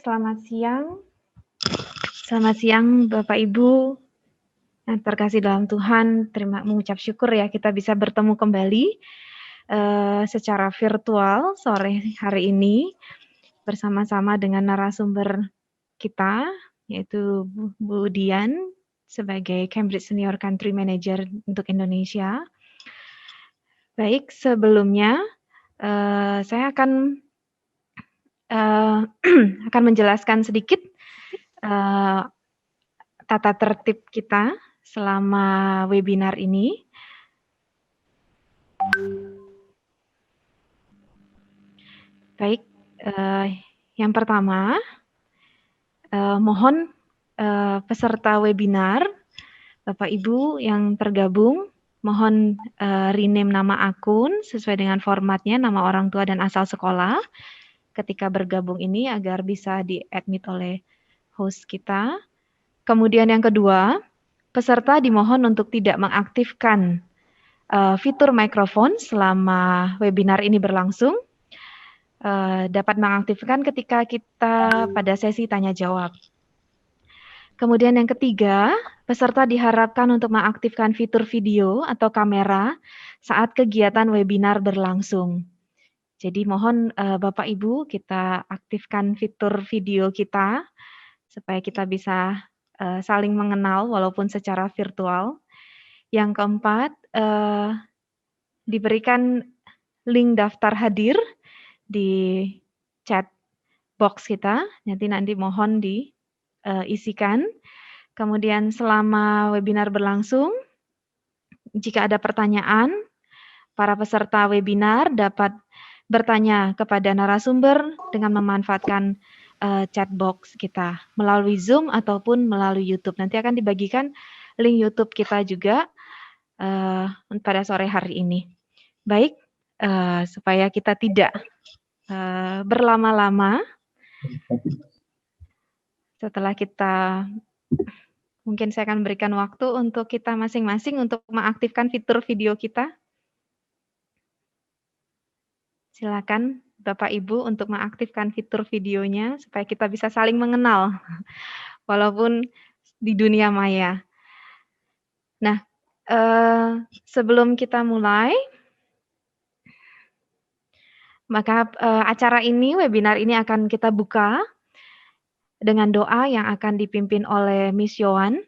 Selamat siang. Selamat siang Bapak Ibu yang terkasih dalam Tuhan. Mengucap syukur ya kita bisa bertemu kembali secara virtual sore hari ini bersama-sama dengan narasumber kita yaitu Bu Dian sebagai Cambridge Senior Country Manager untuk Indonesia. Baik, sebelumnya saya akan menjelaskan sedikit tata tertib kita selama webinar ini. Baik, yang pertama, mohon peserta webinar, Bapak Ibu yang tergabung, mohon rename nama akun sesuai dengan formatnya, nama orang tua dan asal sekolah ketika bergabung ini agar bisa di-admit oleh host kita. Kemudian yang kedua, peserta dimohon untuk tidak mengaktifkan fitur mikrofon selama webinar ini berlangsung. Dapat mengaktifkan ketika kita pada sesi tanya jawab. Kemudian yang ketiga, peserta diharapkan untuk mengaktifkan fitur video atau kamera saat kegiatan webinar berlangsung. Jadi mohon Bapak Ibu kita aktifkan fitur video kita supaya kita bisa saling mengenal walaupun secara virtual. Yang keempat, diberikan link daftar hadir di chat box kita, nanti mohon diisikan. Kemudian selama webinar berlangsung, jika ada pertanyaan, para peserta webinar dapat bertanya kepada narasumber dengan memanfaatkan chat box kita melalui Zoom ataupun melalui YouTube. Nanti akan dibagikan link YouTube kita juga pada sore hari ini. Baik, supaya kita tidak berlama-lama, setelah kita, mungkin saya akan berikan waktu untuk kita masing-masing untuk mengaktifkan fitur video kita. Silakan Bapak Ibu untuk mengaktifkan fitur videonya supaya kita bisa saling mengenal walaupun di dunia maya. Nah, sebelum kita mulai, maka acara ini, webinar ini akan kita buka dengan doa yang akan dipimpin oleh Miss Yowan.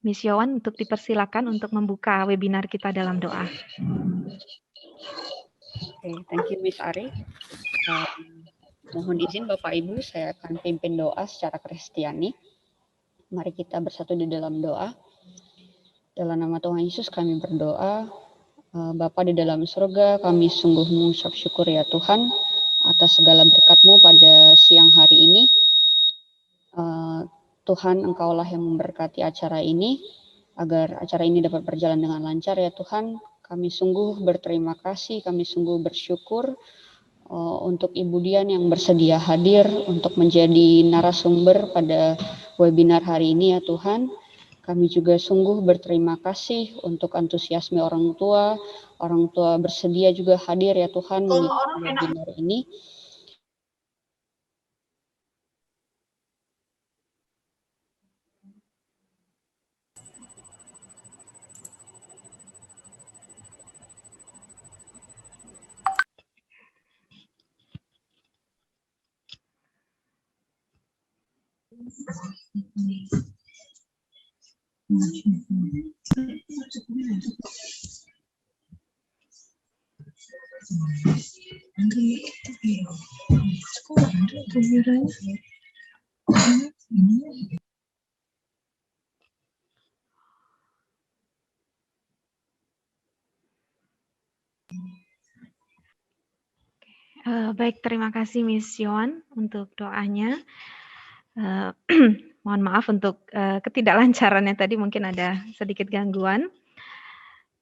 Miss Yowan untuk dipersilakan untuk membuka webinar kita dalam doa. Oke, thank you Miss Ari. Mohon izin Bapak Ibu, saya akan pimpin doa secara Kristiani. Mari kita bersatu di dalam doa. Dalam nama Tuhan Yesus kami berdoa. Bapa di dalam surga, kami sungguh mengucap syukur ya Tuhan atas segala berkat-Mu pada siang hari ini. Tuhan, Engkaulah yang memberkati acara ini, agar acara ini dapat berjalan dengan lancar ya Tuhan. Kami sungguh berterima kasih, kami sungguh bersyukur untuk Ibu Dian yang bersedia hadir untuk menjadi narasumber pada webinar hari ini ya Tuhan. Kami juga sungguh berterima kasih untuk antusiasme orang tua bersedia juga hadir ya Tuhan mengikuti webinar ini. Baik, terima kasih Miss Yowan untuk doanya. Mohon maaf untuk ketidaklancarannya tadi, mungkin ada sedikit gangguan.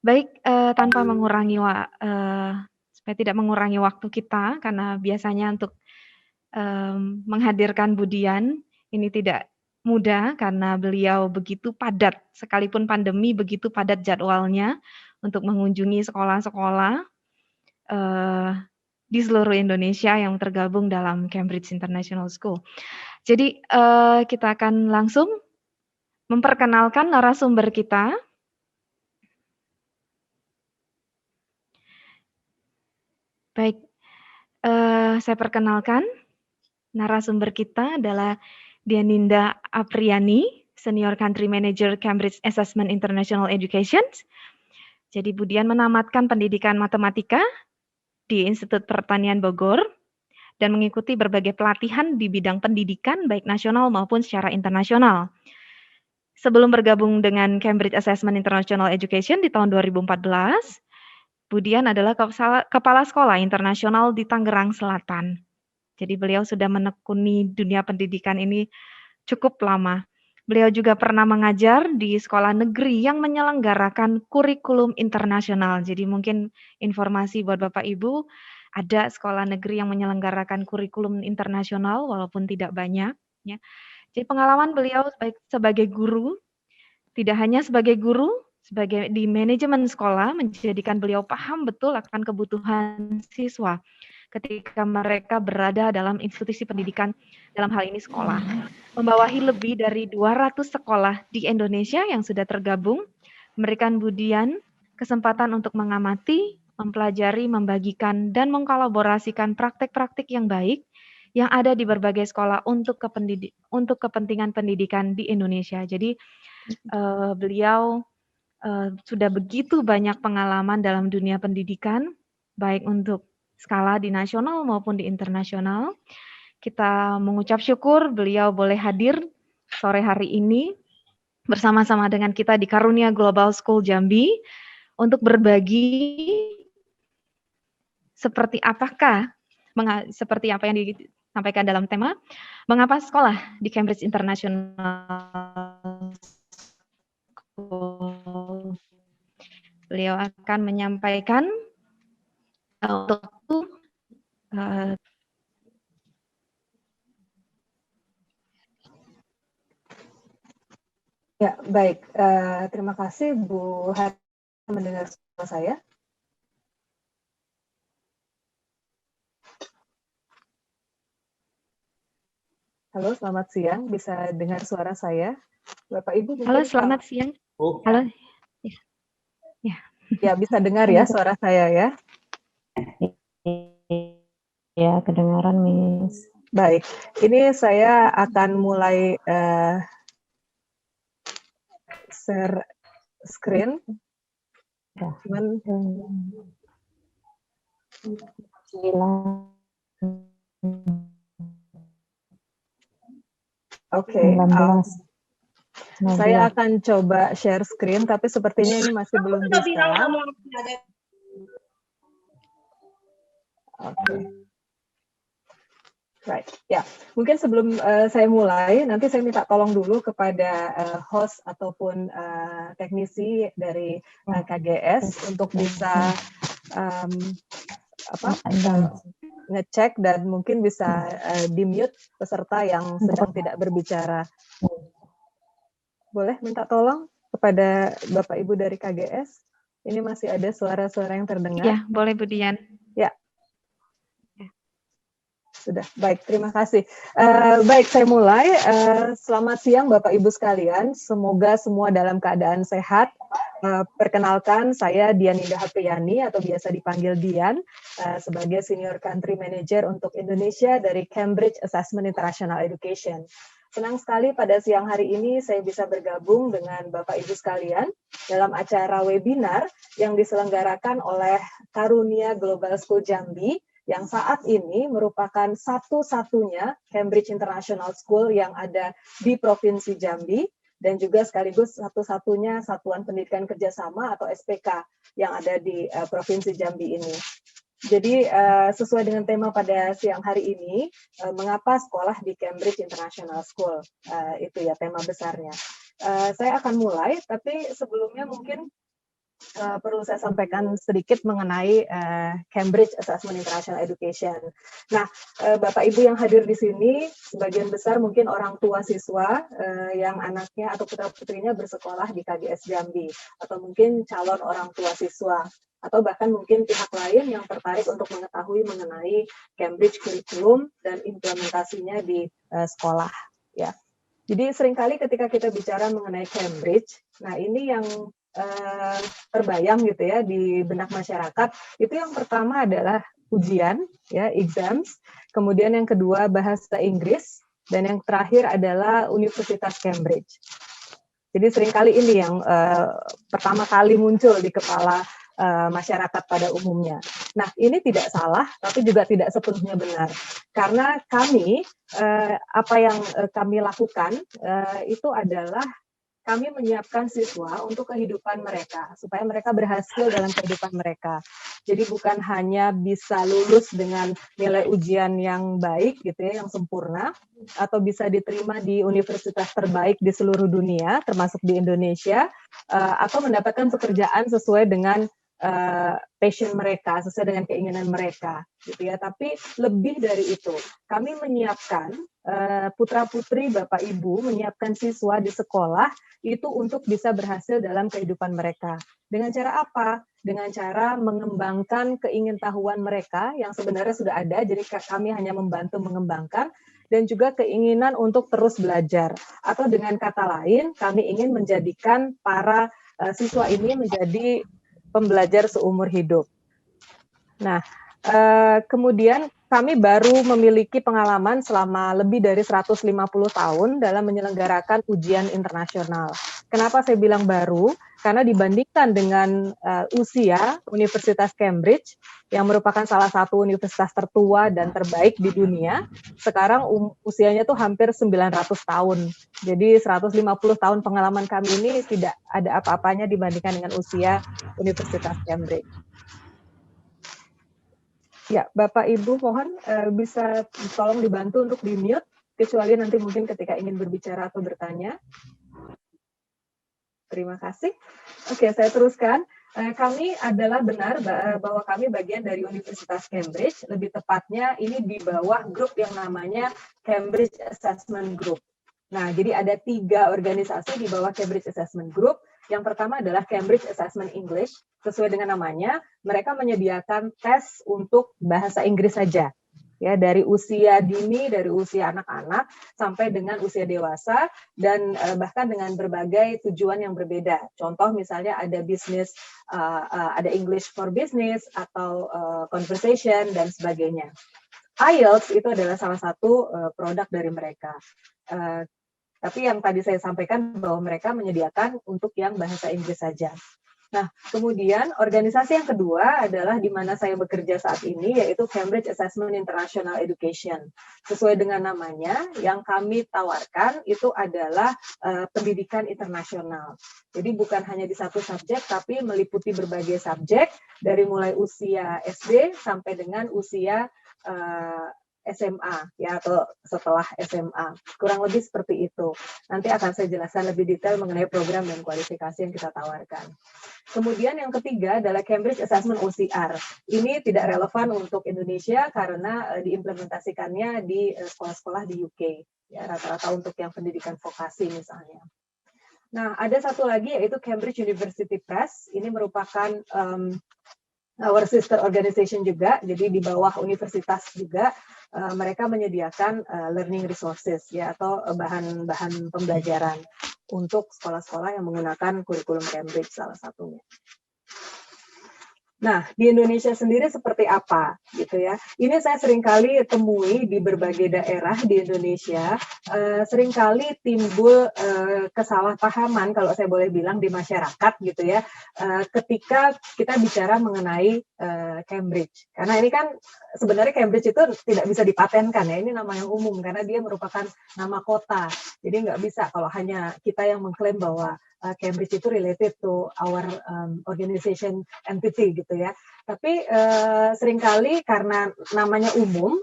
Baik, tanpa mengurangi supaya tidak mengurangi waktu kita, karena biasanya untuk menghadirkan Bu Dian ini tidak mudah karena beliau begitu padat, sekalipun pandemi begitu padat jadwalnya untuk mengunjungi sekolah-sekolah di seluruh Indonesia yang tergabung dalam Cambridge International School. Jadi kita akan langsung memperkenalkan narasumber kita. Baik, saya perkenalkan narasumber kita adalah Dianinda Apriani, Senior Country Manager Cambridge Assessment International Education. Jadi Bu Dian menamatkan pendidikan matematika di Institut Pertanian Bogor dan mengikuti berbagai pelatihan di bidang pendidikan baik nasional maupun secara internasional. Sebelum bergabung dengan Cambridge Assessment International Education di tahun 2014, Bu Dian adalah Kepala Sekolah Internasional di Tangerang Selatan. Jadi beliau sudah menekuni dunia pendidikan ini cukup lama. Beliau juga pernah mengajar di sekolah negeri yang menyelenggarakan kurikulum internasional. Jadi mungkin informasi buat Bapak Ibu, ada sekolah negeri yang menyelenggarakan kurikulum internasional walaupun tidak banyak. Ya. Jadi pengalaman beliau baik sebagai guru, tidak hanya sebagai guru, sebagai di manajemen sekolah, menjadikan beliau paham betul akan kebutuhan siswa ketika mereka berada dalam institusi pendidikan, dalam hal ini sekolah. Membawahi lebih dari 200 sekolah di Indonesia yang sudah tergabung, memberikan Bu Dian kesempatan untuk mengamati, mempelajari, membagikan, dan mengkolaborasikan praktek-praktik yang baik yang ada di berbagai sekolah untuk kepentingan pendidikan di Indonesia. Jadi beliau sudah begitu banyak pengalaman dalam dunia pendidikan, baik untuk skala di nasional maupun di internasional. Kita mengucap syukur beliau boleh hadir sore hari ini bersama-sama dengan kita di Karunia Global School Jambi untuk berbagi seperti apa yang disampaikan dalam tema mengapa sekolah di Cambridge International School. Beliau akan menyampaikan untuk ya, baik. Terima kasih Bu Hari mendengar suara saya. Halo, selamat siang. Bisa dengar suara saya? Bapak Ibu. Halo, selamat siang. Halo. Ya, bisa dengar ya suara saya ya? Ya, kedengaran, Miss. Baik, ini saya akan mulai share screen. Cuman Oke, saya akan coba share screen, tapi sepertinya ini masih belum bisa. Oke. Right, ya. Mungkin sebelum saya mulai, nanti saya minta tolong dulu kepada host ataupun teknisi dari KGS untuk bisa ngecek dan mungkin bisa di-mute peserta yang sedang tidak berbicara. Boleh minta tolong kepada Bapak Ibu dari KGS? Ini masih ada suara-suara yang terdengar? Ya, boleh Bu Dian. Ya. Sudah, baik, terima kasih. Baik, saya mulai. Selamat siang Bapak Ibu sekalian, semoga semua dalam keadaan sehat. Perkenalkan, saya Dianinda Apriani atau biasa dipanggil Dian, sebagai Senior Country Manager untuk Indonesia dari Cambridge Assessment International Education. Senang sekali pada siang hari ini saya bisa bergabung dengan Bapak Ibu sekalian dalam acara webinar yang diselenggarakan oleh Karunia Global School Jambi, yang saat ini merupakan satu-satunya Cambridge International School yang ada di Provinsi Jambi, dan juga sekaligus satu-satunya Satuan Pendidikan Kerjasama atau SPK yang ada di Provinsi Jambi ini. Jadi sesuai dengan tema pada siang hari ini, mengapa sekolah di Cambridge International School, itu ya tema besarnya. Saya akan mulai, tapi sebelumnya mungkin perlu saya sampaikan sedikit mengenai Cambridge Assessment International Education. Nah, Bapak Ibu yang hadir di sini, sebagian besar mungkin orang tua siswa yang anaknya atau putra-putrinya bersekolah di KGS Jambi, atau mungkin calon orang tua siswa, atau bahkan mungkin pihak lain yang tertarik untuk mengetahui mengenai Cambridge Curriculum dan implementasinya di sekolah. Ya. Jadi seringkali ketika kita bicara mengenai Cambridge, nah ini yang terbayang gitu ya di benak masyarakat, itu yang pertama adalah ujian, ya, exams, kemudian yang kedua bahasa Inggris, dan yang terakhir adalah Universitas Cambridge. Jadi seringkali ini yang pertama kali muncul di kepala masyarakat pada umumnya. Nah, ini tidak salah, tapi juga tidak sepenuhnya benar. Karena kami, apa yang kami lakukan itu adalah kami menyiapkan siswa untuk kehidupan mereka, supaya mereka berhasil dalam kehidupan mereka. Jadi bukan hanya bisa lulus dengan nilai ujian yang baik, gitu ya, yang sempurna, atau bisa diterima di universitas terbaik di seluruh dunia, termasuk di Indonesia, atau mendapatkan pekerjaan sesuai dengan passion mereka, sesuai dengan keinginan mereka, gitu ya. Tapi lebih dari itu, kami menyiapkan putra-putri, Bapak Ibu, menyiapkan siswa di sekolah itu untuk bisa berhasil dalam kehidupan mereka. Dengan cara apa? Dengan cara mengembangkan keingintahuan mereka yang sebenarnya sudah ada, jadi kami hanya membantu mengembangkan, dan juga keinginan untuk terus belajar. Atau dengan kata lain, kami ingin menjadikan para siswa ini menjadi pembelajar seumur hidup. Nah, kemudian kami baru memiliki pengalaman selama lebih dari 150 tahun dalam menyelenggarakan ujian internasional. Kenapa saya bilang baru? Karena dibandingkan dengan usia Universitas Cambridge, yang merupakan salah satu universitas tertua dan terbaik di dunia, sekarang usianya tuh hampir 900 tahun. Jadi 150 tahun pengalaman kami ini tidak ada apa-apanya dibandingkan dengan usia Universitas Cambridge. Ya, Bapak Ibu mohon bisa tolong dibantu untuk di-mute, kecuali nanti mungkin ketika ingin berbicara atau bertanya. Terima kasih. Oke, saya teruskan. Kami adalah benar bahwa kami bagian dari Universitas Cambridge, lebih tepatnya ini di bawah grup yang namanya Cambridge Assessment Group. Nah, jadi ada 3 organisasi di bawah Cambridge Assessment Group. Yang pertama adalah Cambridge Assessment English. Sesuai dengan namanya, mereka menyediakan tes untuk bahasa Inggris saja. Ya, dari usia dini, dari usia anak-anak sampai dengan usia dewasa, dan bahkan dengan berbagai tujuan yang berbeda. Contoh misalnya ada bisnis, ada English for Business atau conversation dan sebagainya. IELTS itu adalah salah satu produk dari mereka. Tapi yang tadi saya sampaikan bahwa mereka menyediakan untuk yang bahasa Inggris saja. Nah, kemudian organisasi yang kedua adalah di mana saya bekerja saat ini, yaitu Cambridge Assessment International Education. Sesuai dengan namanya, yang kami tawarkan itu adalah pendidikan internasional. Jadi bukan hanya di satu subjek, tapi meliputi berbagai subjek, dari mulai usia SD sampai dengan usia SMA, ya, atau setelah SMA. Kurang lebih seperti itu. Nanti akan saya jelaskan lebih detail mengenai program dan kualifikasi yang kita tawarkan. Kemudian yang ketiga adalah Cambridge Assessment OCR. Ini tidak relevan untuk Indonesia karena diimplementasikannya di sekolah-sekolah di UK. Ya, rata-rata untuk yang pendidikan vokasi misalnya. Nah, ada satu lagi yaitu Cambridge University Press. Ini merupakan our sister organization juga, jadi di bawah universitas juga. Mereka menyediakan learning resources, ya, atau bahan-bahan pembelajaran untuk sekolah-sekolah yang menggunakan kurikulum Cambridge salah satunya. Nah, di Indonesia sendiri seperti apa, gitu ya? Ini saya seringkali temui di berbagai daerah di Indonesia, seringkali timbul kesalahpahaman, kalau saya boleh bilang, di masyarakat, gitu ya, ketika kita bicara mengenai Cambridge. Karena ini kan sebenarnya Cambridge itu tidak bisa dipatenkan, ya, ini nama yang umum, karena dia merupakan nama kota. Jadi nggak bisa kalau hanya kita yang mengklaim bahwa Cambridge itu related to our organization entity gitu ya. Tapi seringkali karena namanya umum,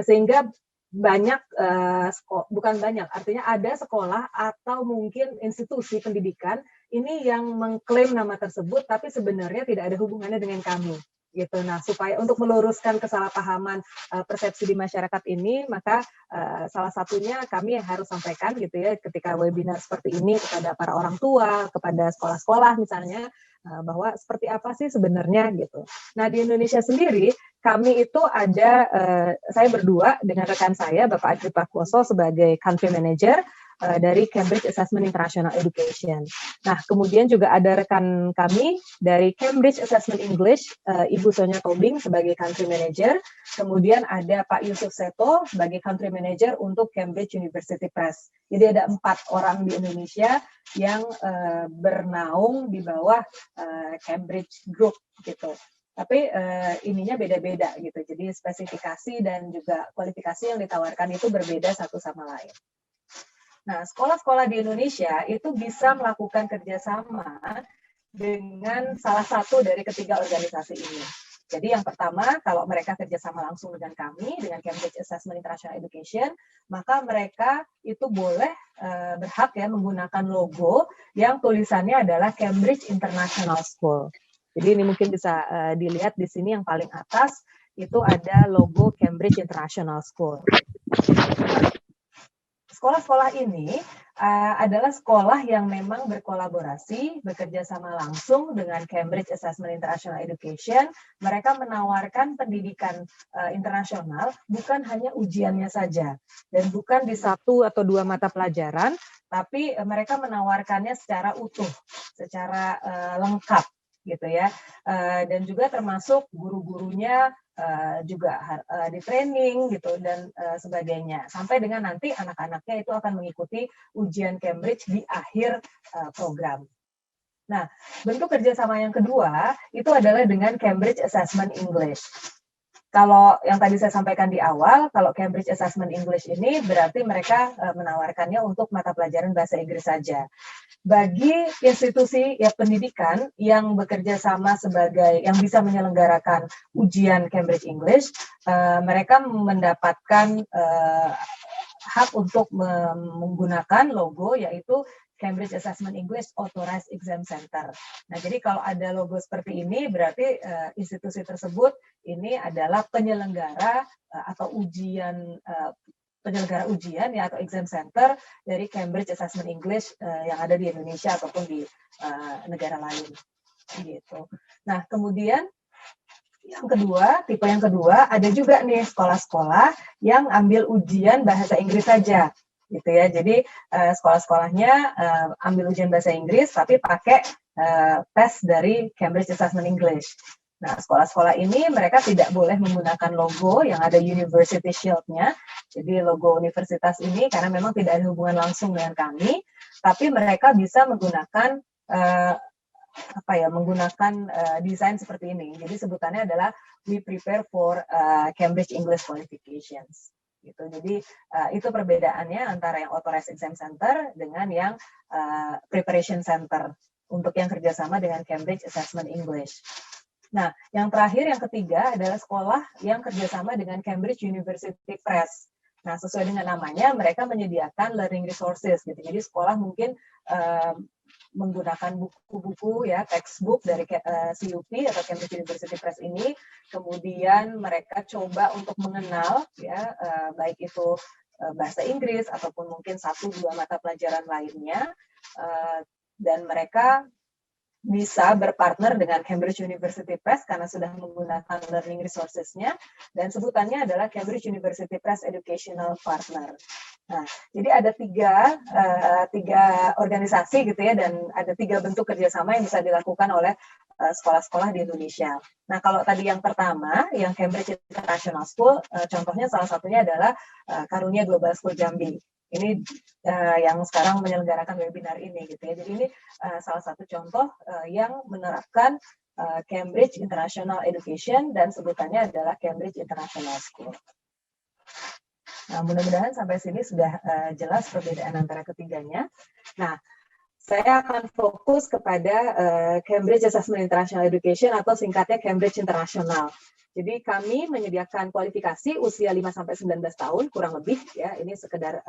sehingga banyak, bukan banyak, artinya ada sekolah atau mungkin institusi pendidikan ini yang mengklaim nama tersebut, tapi sebenarnya tidak ada hubungannya dengan kami. Gitu. Nah, supaya untuk meluruskan kesalahpahaman persepsi di masyarakat ini, maka salah satunya kami yang harus sampaikan gitu ya ketika webinar seperti ini kepada para orang tua, kepada sekolah-sekolah misalnya, bahwa seperti apa sih sebenarnya gitu. Nah, di Indonesia sendiri kami itu ada, saya berdua dengan rekan saya Bapak Adri Prakoso sebagai country manager dari Cambridge Assessment International Education. Nah, kemudian juga ada rekan kami dari Cambridge Assessment English, Ibu Sonia Tobing sebagai Country Manager. Kemudian ada Pak Yusuf Seto sebagai Country Manager untuk Cambridge University Press. Jadi ada 4 orang di Indonesia yang bernaung di bawah Cambridge Group gitu. Tapi ininya beda-beda gitu. Jadi spesifikasi dan juga kualifikasi yang ditawarkan itu berbeda satu sama lain. Nah, sekolah-sekolah di Indonesia itu bisa melakukan kerjasama dengan salah satu dari ketiga organisasi ini. Jadi yang pertama, kalau mereka kerjasama langsung dengan kami, dengan Cambridge Assessment International Education, maka mereka itu boleh berhak ya menggunakan logo yang tulisannya adalah Cambridge International School. Jadi ini mungkin bisa dilihat di sini yang paling atas, itu ada logo Cambridge International School. Sekolah-sekolah ini adalah sekolah yang memang berkolaborasi, bekerja sama langsung dengan Cambridge Assessment International Education. Mereka menawarkan pendidikan internasional bukan hanya ujiannya saja, dan bukan di 1 atau 2 mata pelajaran, tapi mereka menawarkannya secara utuh, secara lengkap, gitu ya. Dan juga termasuk guru-gurunya juga di training gitu dan sebagainya, sampai dengan nanti anak-anaknya itu akan mengikuti ujian Cambridge di akhir program. Nah, bentuk kerjasama yang kedua itu adalah dengan Cambridge Assessment English. Kalau yang tadi saya sampaikan di awal, kalau Cambridge Assessment English ini berarti mereka menawarkannya untuk mata pelajaran bahasa Inggris saja. Bagi institusi ya pendidikan yang bekerja sama sebagai yang bisa menyelenggarakan ujian Cambridge English, mereka mendapatkan hak untuk menggunakan logo yaitu Cambridge Assessment English Authorized Exam Center. Nah, jadi kalau ada logo seperti ini berarti institusi tersebut ini adalah penyelenggara atau penyelenggara ujian ya atau exam center dari Cambridge Assessment English yang ada di Indonesia ataupun di negara lain gitu. Nah, kemudian tipe yang kedua ada juga nih sekolah-sekolah yang ambil ujian bahasa Inggris saja gitu ya. Jadi sekolah-sekolahnya ambil ujian bahasa Inggris tapi pakai tes dari Cambridge Assessment English. Nah, sekolah-sekolah ini mereka tidak boleh menggunakan logo yang ada University Shield-nya. Jadi logo universitas ini karena memang tidak ada hubungan langsung dengan kami, tapi mereka bisa menggunakan menggunakan desain seperti ini. Jadi sebutannya adalah We Prepare for Cambridge English Qualifications. Gitu. Jadi itu perbedaannya antara yang Authorized Exam Center dengan yang Preparation Center untuk yang kerjasama dengan Cambridge Assessment English. Nah, yang terakhir, yang ketiga adalah sekolah yang kerjasama dengan Cambridge University Press. Nah, sesuai dengan namanya, mereka menyediakan learning resources. Gitu. Jadi sekolah mungkin menggunakan buku-buku ya, textbook dari CUP atau Cambridge University Press ini. Kemudian mereka coba untuk mengenal ya, baik itu bahasa Inggris ataupun mungkin 1-2 mata pelajaran lainnya. Dan mereka bisa berpartner dengan Cambridge University Press karena sudah menggunakan learning resources-nya dan sebutannya adalah Cambridge University Press Educational Partner. Nah, jadi ada tiga organisasi gitu ya dan ada 3 bentuk kerjasama yang bisa dilakukan oleh sekolah-sekolah di Indonesia. Nah, kalau tadi yang pertama, yang Cambridge International School, contohnya salah satunya adalah Karunia Global School Jambi. Ini yang sekarang menyelenggarakan webinar ini gitu ya. Jadi ini salah satu contoh yang menerapkan Cambridge International Education dan sebutannya adalah Cambridge International School. Nah, mudah-mudahan sampai sini sudah jelas perbedaan antara ketiganya. Nah, saya akan fokus kepada Cambridge Assessment International Education atau singkatnya Cambridge International. Jadi kami menyediakan kualifikasi usia 5-19 tahun kurang lebih ya, ini sekedar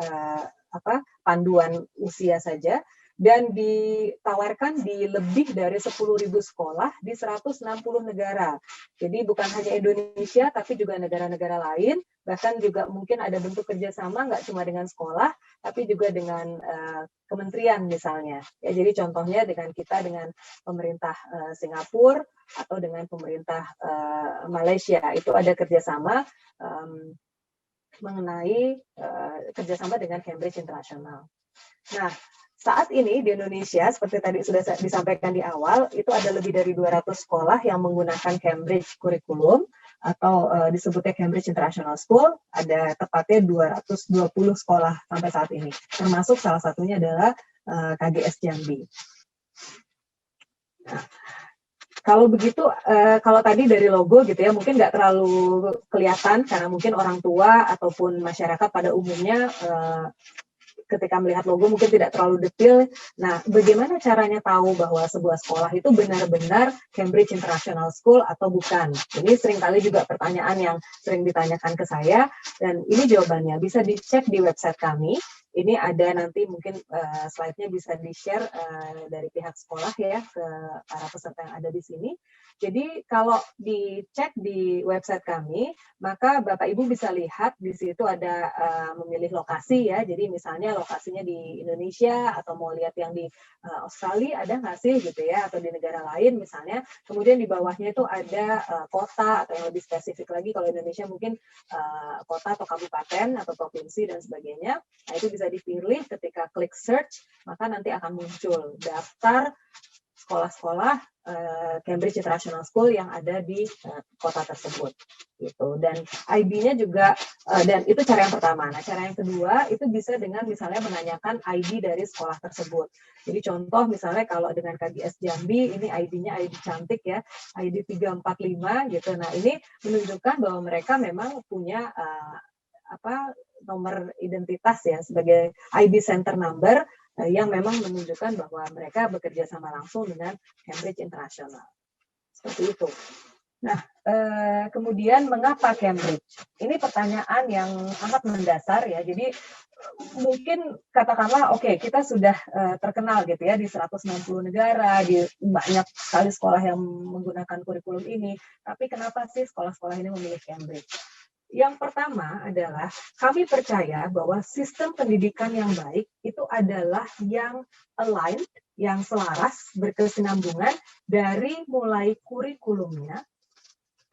panduan usia saja. dan ditawarkan di lebih dari 10.000 sekolah di 160 negara. Jadi bukan hanya Indonesia, tapi juga negara-negara lain, bahkan juga mungkin ada bentuk kerjasama nggak cuma dengan sekolah, tapi juga dengan kementerian misalnya. Ya, jadi contohnya dengan kita dengan pemerintah Singapura atau dengan pemerintah Malaysia, itu ada kerjasama mengenai kerjasama dengan Cambridge International. Nah, saat ini di Indonesia, seperti tadi sudah disampaikan di awal, itu ada lebih dari 200 sekolah yang menggunakan Cambridge Curriculum, atau disebutnya Cambridge International School, ada tepatnya 220 sekolah sampai saat ini. Termasuk salah satunya adalah KGS Jambi. Nah, kalau begitu, kalau tadi dari logo gitu ya, mungkin nggak terlalu kelihatan karena mungkin orang tua ataupun masyarakat pada umumnya ketika melihat logo mungkin tidak terlalu detail. Nah, bagaimana caranya tahu bahwa sebuah sekolah itu benar-benar Cambridge International School atau bukan? Ini seringkali juga pertanyaan yang sering ditanyakan ke saya, dan ini jawabannya bisa dicek di website kami. Ini ada nanti mungkin slide-nya bisa di-share dari pihak sekolah ya ke para peserta yang ada di sini. Jadi kalau dicek di website kami, maka Bapak Ibu bisa lihat di situ ada memilih lokasi ya. Jadi misalnya lokasinya di Indonesia atau mau lihat yang di Australia ada nggak sih gitu ya, atau di negara lain misalnya. Kemudian di bawahnya itu ada kota atau yang lebih spesifik lagi kalau Indonesia mungkin kota atau kabupaten atau provinsi dan sebagainya. Nah, itu bisa dipilih ketika klik search, maka nanti akan muncul daftar sekolah-sekolah Cambridge International School yang ada di kota tersebut, gitu. Dan ID-nya juga, dan itu cara yang pertama. Nah, cara yang kedua itu bisa dengan misalnya menanyakan ID dari sekolah tersebut. Jadi contoh misalnya kalau dengan KGS Jambi, ini ID-nya ID cantik ya, ID 345 gitu. Nah, ini menunjukkan bahwa mereka memang punya nomor identitas ya sebagai ID center number yang memang menunjukkan bahwa mereka bekerja sama langsung dengan Cambridge International. Seperti itu. Nah, kemudian mengapa Cambridge? Ini pertanyaan yang amat mendasar ya. Jadi mungkin katakanlah oke, kita sudah terkenal gitu ya di 160 negara, di banyak sekali sekolah yang menggunakan kurikulum ini. Tapi kenapa sih sekolah-sekolah ini memilih Cambridge? Yang pertama adalah kami percaya bahwa sistem pendidikan yang baik itu adalah yang aligned, yang selaras, berkesinambungan dari mulai kurikulumnya,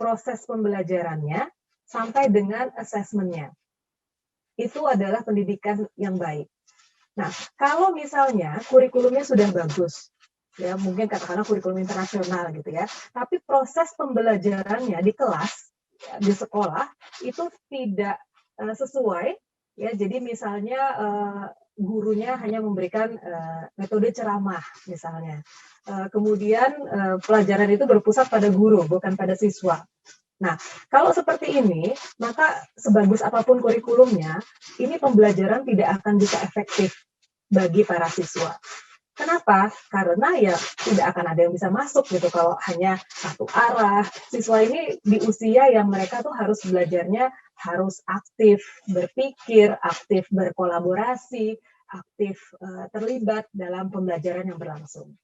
proses pembelajarannya, sampai dengan asesmennya. Itu adalah pendidikan yang baik. Nah, kalau misalnya kurikulumnya sudah bagus, ya mungkin katakanlah kurikulum internasional gitu ya, tapi proses pembelajarannya di kelas, di sekolah itu tidak sesuai ya, jadi misalnya gurunya hanya memberikan metode ceramah misalnya, kemudian pelajaran itu berpusat pada guru bukan pada siswa. Nah, kalau seperti ini, maka sebagus apapun kurikulumnya, ini pembelajaran tidak akan bisa efektif bagi para siswa. Kenapa? Karena ya tidak akan ada yang bisa masuk gitu kalau hanya satu arah. Siswa ini di usia yang mereka tuh harus belajarnya harus aktif berpikir, aktif berkolaborasi, aktif terlibat dalam pembelajaran yang berlangsung.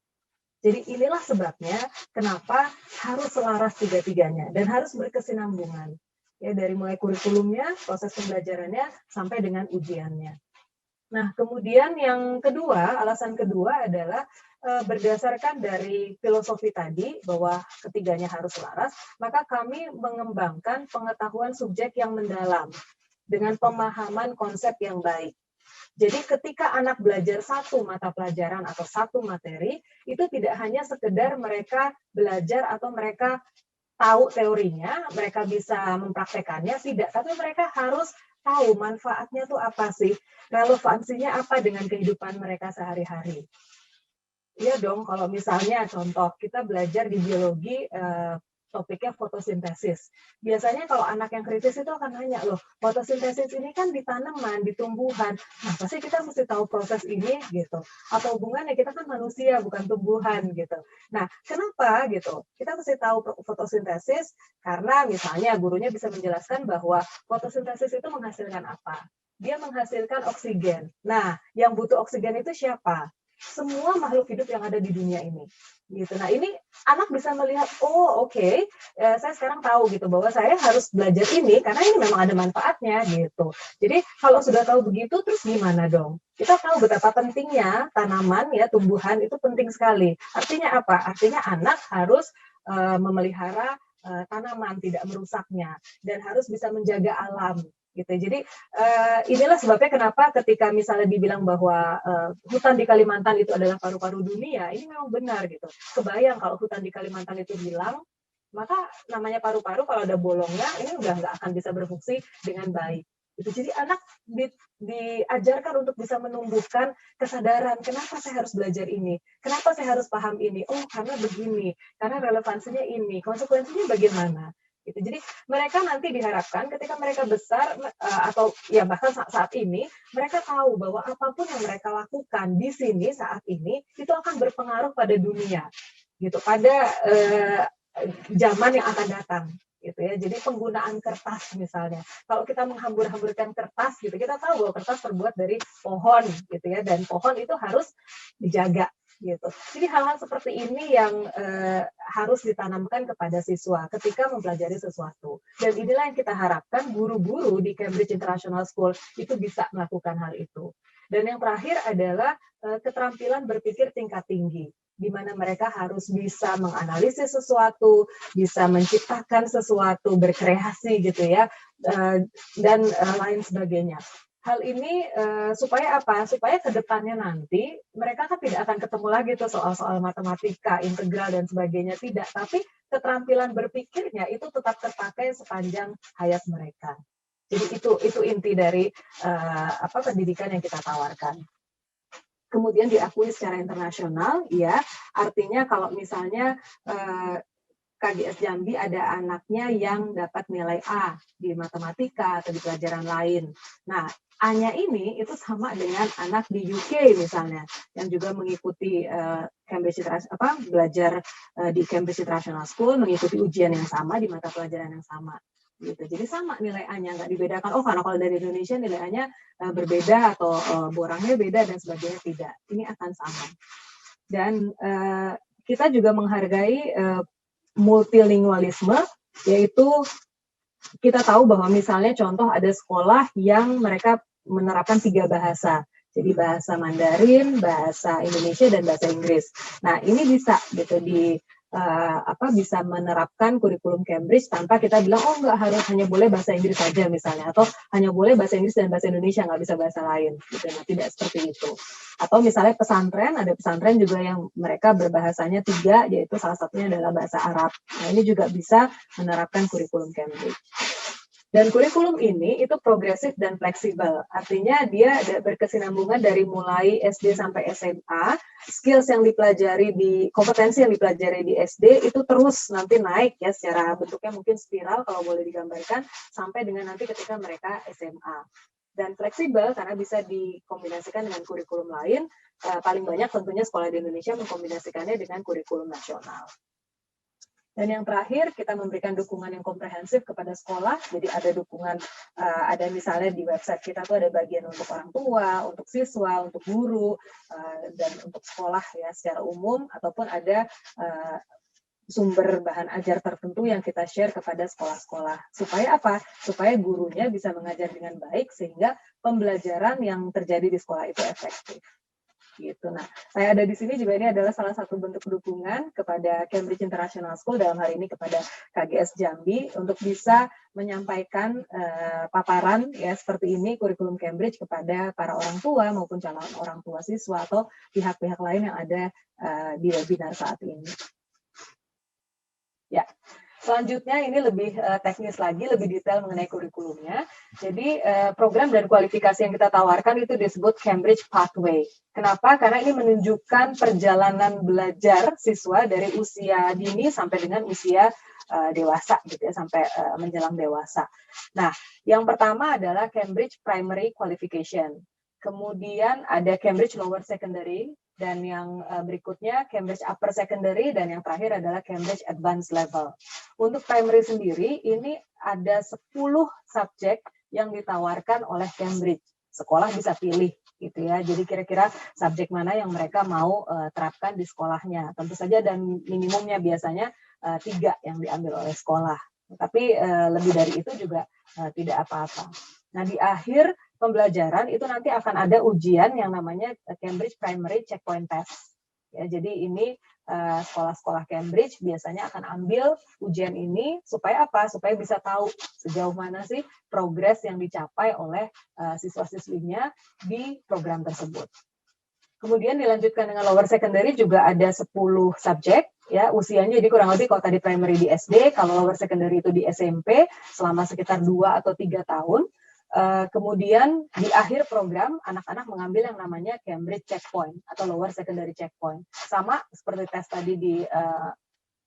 Jadi inilah sebabnya kenapa harus selaras tiga-tiganya dan harus berkesinambungan. Ya, dari mulai kurikulumnya, proses pembelajarannya sampai dengan ujiannya. Nah, kemudian yang kedua, alasan kedua adalah berdasarkan dari filosofi tadi bahwa ketiganya harus selaras, maka kami mengembangkan pengetahuan subjek yang mendalam dengan pemahaman konsep yang baik. Jadi ketika anak belajar satu mata pelajaran atau satu materi, itu tidak hanya sekedar mereka belajar atau mereka tahu teorinya, mereka bisa mempraktekannya, tidak, tapi mereka harus tahu manfaatnya tuh apa sih, relevansinya apa dengan kehidupan mereka sehari-hari. Iya dong, kalau misalnya contoh kita belajar di biologi topiknya fotosintesis. Biasanya kalau anak yang kritis itu akan nanya, loh, fotosintesis ini kan di tanaman, di tumbuhan. Nah, pasti kita mesti tahu proses ini gitu. Atau hubungannya kita kan manusia, bukan tumbuhan gitu. Nah, kenapa gitu? Kita mesti tahu fotosintesis karena misalnya gurunya bisa menjelaskan bahwa fotosintesis itu menghasilkan apa? Dia menghasilkan oksigen. Nah, yang butuh oksigen itu siapa? semua makhluk hidup yang ada di dunia ini. Gitu. Nah, ini anak bisa melihat, oh oke, saya sekarang tahu gitu bahwa saya harus belajar ini karena ini memang ada manfaatnya gitu. Jadi kalau sudah tahu begitu, terus gimana dong? Kita tahu betapa pentingnya tanaman ya, tumbuhan itu penting sekali. Artinya apa? Artinya anak harus memelihara tanaman, tidak merusaknya, dan harus bisa menjaga alam. Gitu. Jadi inilah sebabnya kenapa ketika misalnya dibilang bahwa hutan di Kalimantan itu adalah paru-paru dunia, ini memang benar gitu. Kebayang kalau hutan di Kalimantan itu hilang, maka namanya paru-paru kalau ada bolongnya ini udah nggak akan bisa berfungsi dengan baik. Gitu. Jadi anak diajarkan untuk bisa menumbuhkan kesadaran, kenapa saya harus belajar ini, kenapa saya harus paham ini, oh karena begini, karena relevansinya ini, konsekuensinya bagaimana. Gitu. Jadi mereka nanti diharapkan ketika mereka besar atau ya bahkan saat ini mereka tahu bahwa apapun yang mereka lakukan di sini saat ini itu akan berpengaruh pada dunia, gitu, pada zaman yang akan datang. Gitu ya. Jadi penggunaan kertas misalnya, kalau kita menghambur-hamburkan kertas gitu, kita tahu bahwa kertas terbuat dari pohon gitu ya, dan pohon itu harus dijaga gitu. Jadi hal-hal seperti ini yang harus ditanamkan kepada siswa ketika mempelajari sesuatu. Dan inilah yang kita harapkan guru-guru di Cambridge International School itu bisa melakukan hal itu. Dan yang terakhir adalah keterampilan berpikir tingkat tinggi, di mana mereka harus bisa menganalisis sesuatu, bisa menciptakan sesuatu, berkreasi gitu ya, dan lain sebagainya. Hal ini supaya apa? Supaya ke depannya nanti mereka kan tidak akan ketemu lagi tuh soal-soal matematika, integral dan sebagainya, tidak. Tapi keterampilan berpikirnya itu tetap terpakai sepanjang hayat mereka. Jadi itu inti dari pendidikan yang kita tawarkan. Kemudian diakui secara internasional, ya artinya kalau misalnya KGS Jambi ada anaknya yang dapat nilai A di matematika atau di pelajaran lain. Nah, A-nya ini itu sama dengan anak di UK misalnya yang juga mengikuti Cambridge belajar di Cambridge International School, mengikuti ujian yang sama di mata pelajaran yang sama. Gitu. Jadi sama nilai A-nya, nggak dibedakan. Oh, karena kalau dari Indonesia nilai A-nya berbeda atau borangnya beda dan sebagainya, tidak. Ini akan sama. Dan kita juga menghargai multilingualisme, yaitu kita tahu bahwa misalnya contoh ada sekolah yang mereka menerapkan 3 bahasa. Jadi bahasa Mandarin, bahasa Indonesia, dan bahasa Inggris. Nah, ini bisa gitu bisa menerapkan kurikulum Cambridge tanpa kita bilang oh nggak harus hanya boleh bahasa Inggris saja misalnya, atau hanya boleh bahasa Inggris dan bahasa Indonesia, nggak bisa bahasa lain. Gitu. Nah, tidak seperti itu. Atau misalnya pesantren, ada pesantren juga yang mereka berbahasanya 3, yaitu salah satunya adalah bahasa Arab. Nah, ini juga bisa menerapkan kurikulum Cambridge. Dan kurikulum ini itu progresif dan fleksibel. Artinya dia berkesinambungan dari mulai SD sampai SMA, skills yang dipelajari kompetensi yang dipelajari di SD itu terus nanti naik ya secara bentuknya mungkin spiral kalau boleh digambarkan sampai dengan nanti ketika mereka SMA. Dan fleksibel karena bisa dikombinasikan dengan kurikulum lain. Paling banyak tentunya sekolah di Indonesia mengkombinasikannya dengan kurikulum nasional. Dan yang terakhir, kita memberikan dukungan yang komprehensif kepada sekolah. Jadi ada dukungan, ada misalnya di website kita tuh ada bagian untuk orang tua, untuk siswa, untuk guru, dan untuk sekolah ya secara umum, ataupun ada sumber bahan ajar tertentu yang kita share kepada sekolah-sekolah. Supaya apa? Supaya gurunya bisa mengajar dengan baik, sehingga pembelajaran yang terjadi di sekolah itu efektif. Gitu. Nah, saya ada di sini juga ini adalah salah satu bentuk dukungan kepada Cambridge International School, dalam hal ini kepada KGS Jambi, untuk bisa menyampaikan paparan ya seperti ini kurikulum Cambridge kepada para orang tua maupun calon orang tua siswa atau pihak-pihak lain yang ada di webinar saat ini. Ya. Selanjutnya ini lebih teknis lagi, lebih detail mengenai kurikulumnya. Jadi program dan kualifikasi yang kita tawarkan itu disebut Cambridge Pathway. Kenapa? Karena ini menunjukkan perjalanan belajar siswa dari usia dini sampai dengan usia dewasa, gitu ya, sampai menjelang dewasa. Nah, yang pertama adalah Cambridge Primary Qualification. Kemudian ada Cambridge Lower Secondary, dan yang berikutnya Cambridge Upper Secondary, dan yang terakhir adalah Cambridge Advanced Level. Untuk primary sendiri, ini ada 10 subjek yang ditawarkan oleh Cambridge. Sekolah bisa pilih gitu ya. Jadi kira-kira subjek mana yang mereka mau terapkan di sekolahnya. Tentu saja dan minimumnya biasanya 3 yang diambil oleh sekolah. Tapi lebih dari itu juga tidak apa-apa. Nah, di akhir pembelajaran itu nanti akan ada ujian yang namanya Cambridge Primary Checkpoint Test. Ya, jadi ini sekolah-sekolah Cambridge biasanya akan ambil ujian ini supaya apa? Supaya bisa tahu sejauh mana sih progres yang dicapai oleh siswa-siswinya di program tersebut. Kemudian dilanjutkan dengan lower secondary juga ada 10 subjek ya, usianya jadi kurang lebih kalau tadi primary di SD, kalau lower secondary itu di SMP selama sekitar 2 atau 3 tahun. Kemudian di akhir program anak-anak mengambil yang namanya Cambridge Checkpoint atau Lower Secondary Checkpoint. Sama seperti tes tadi di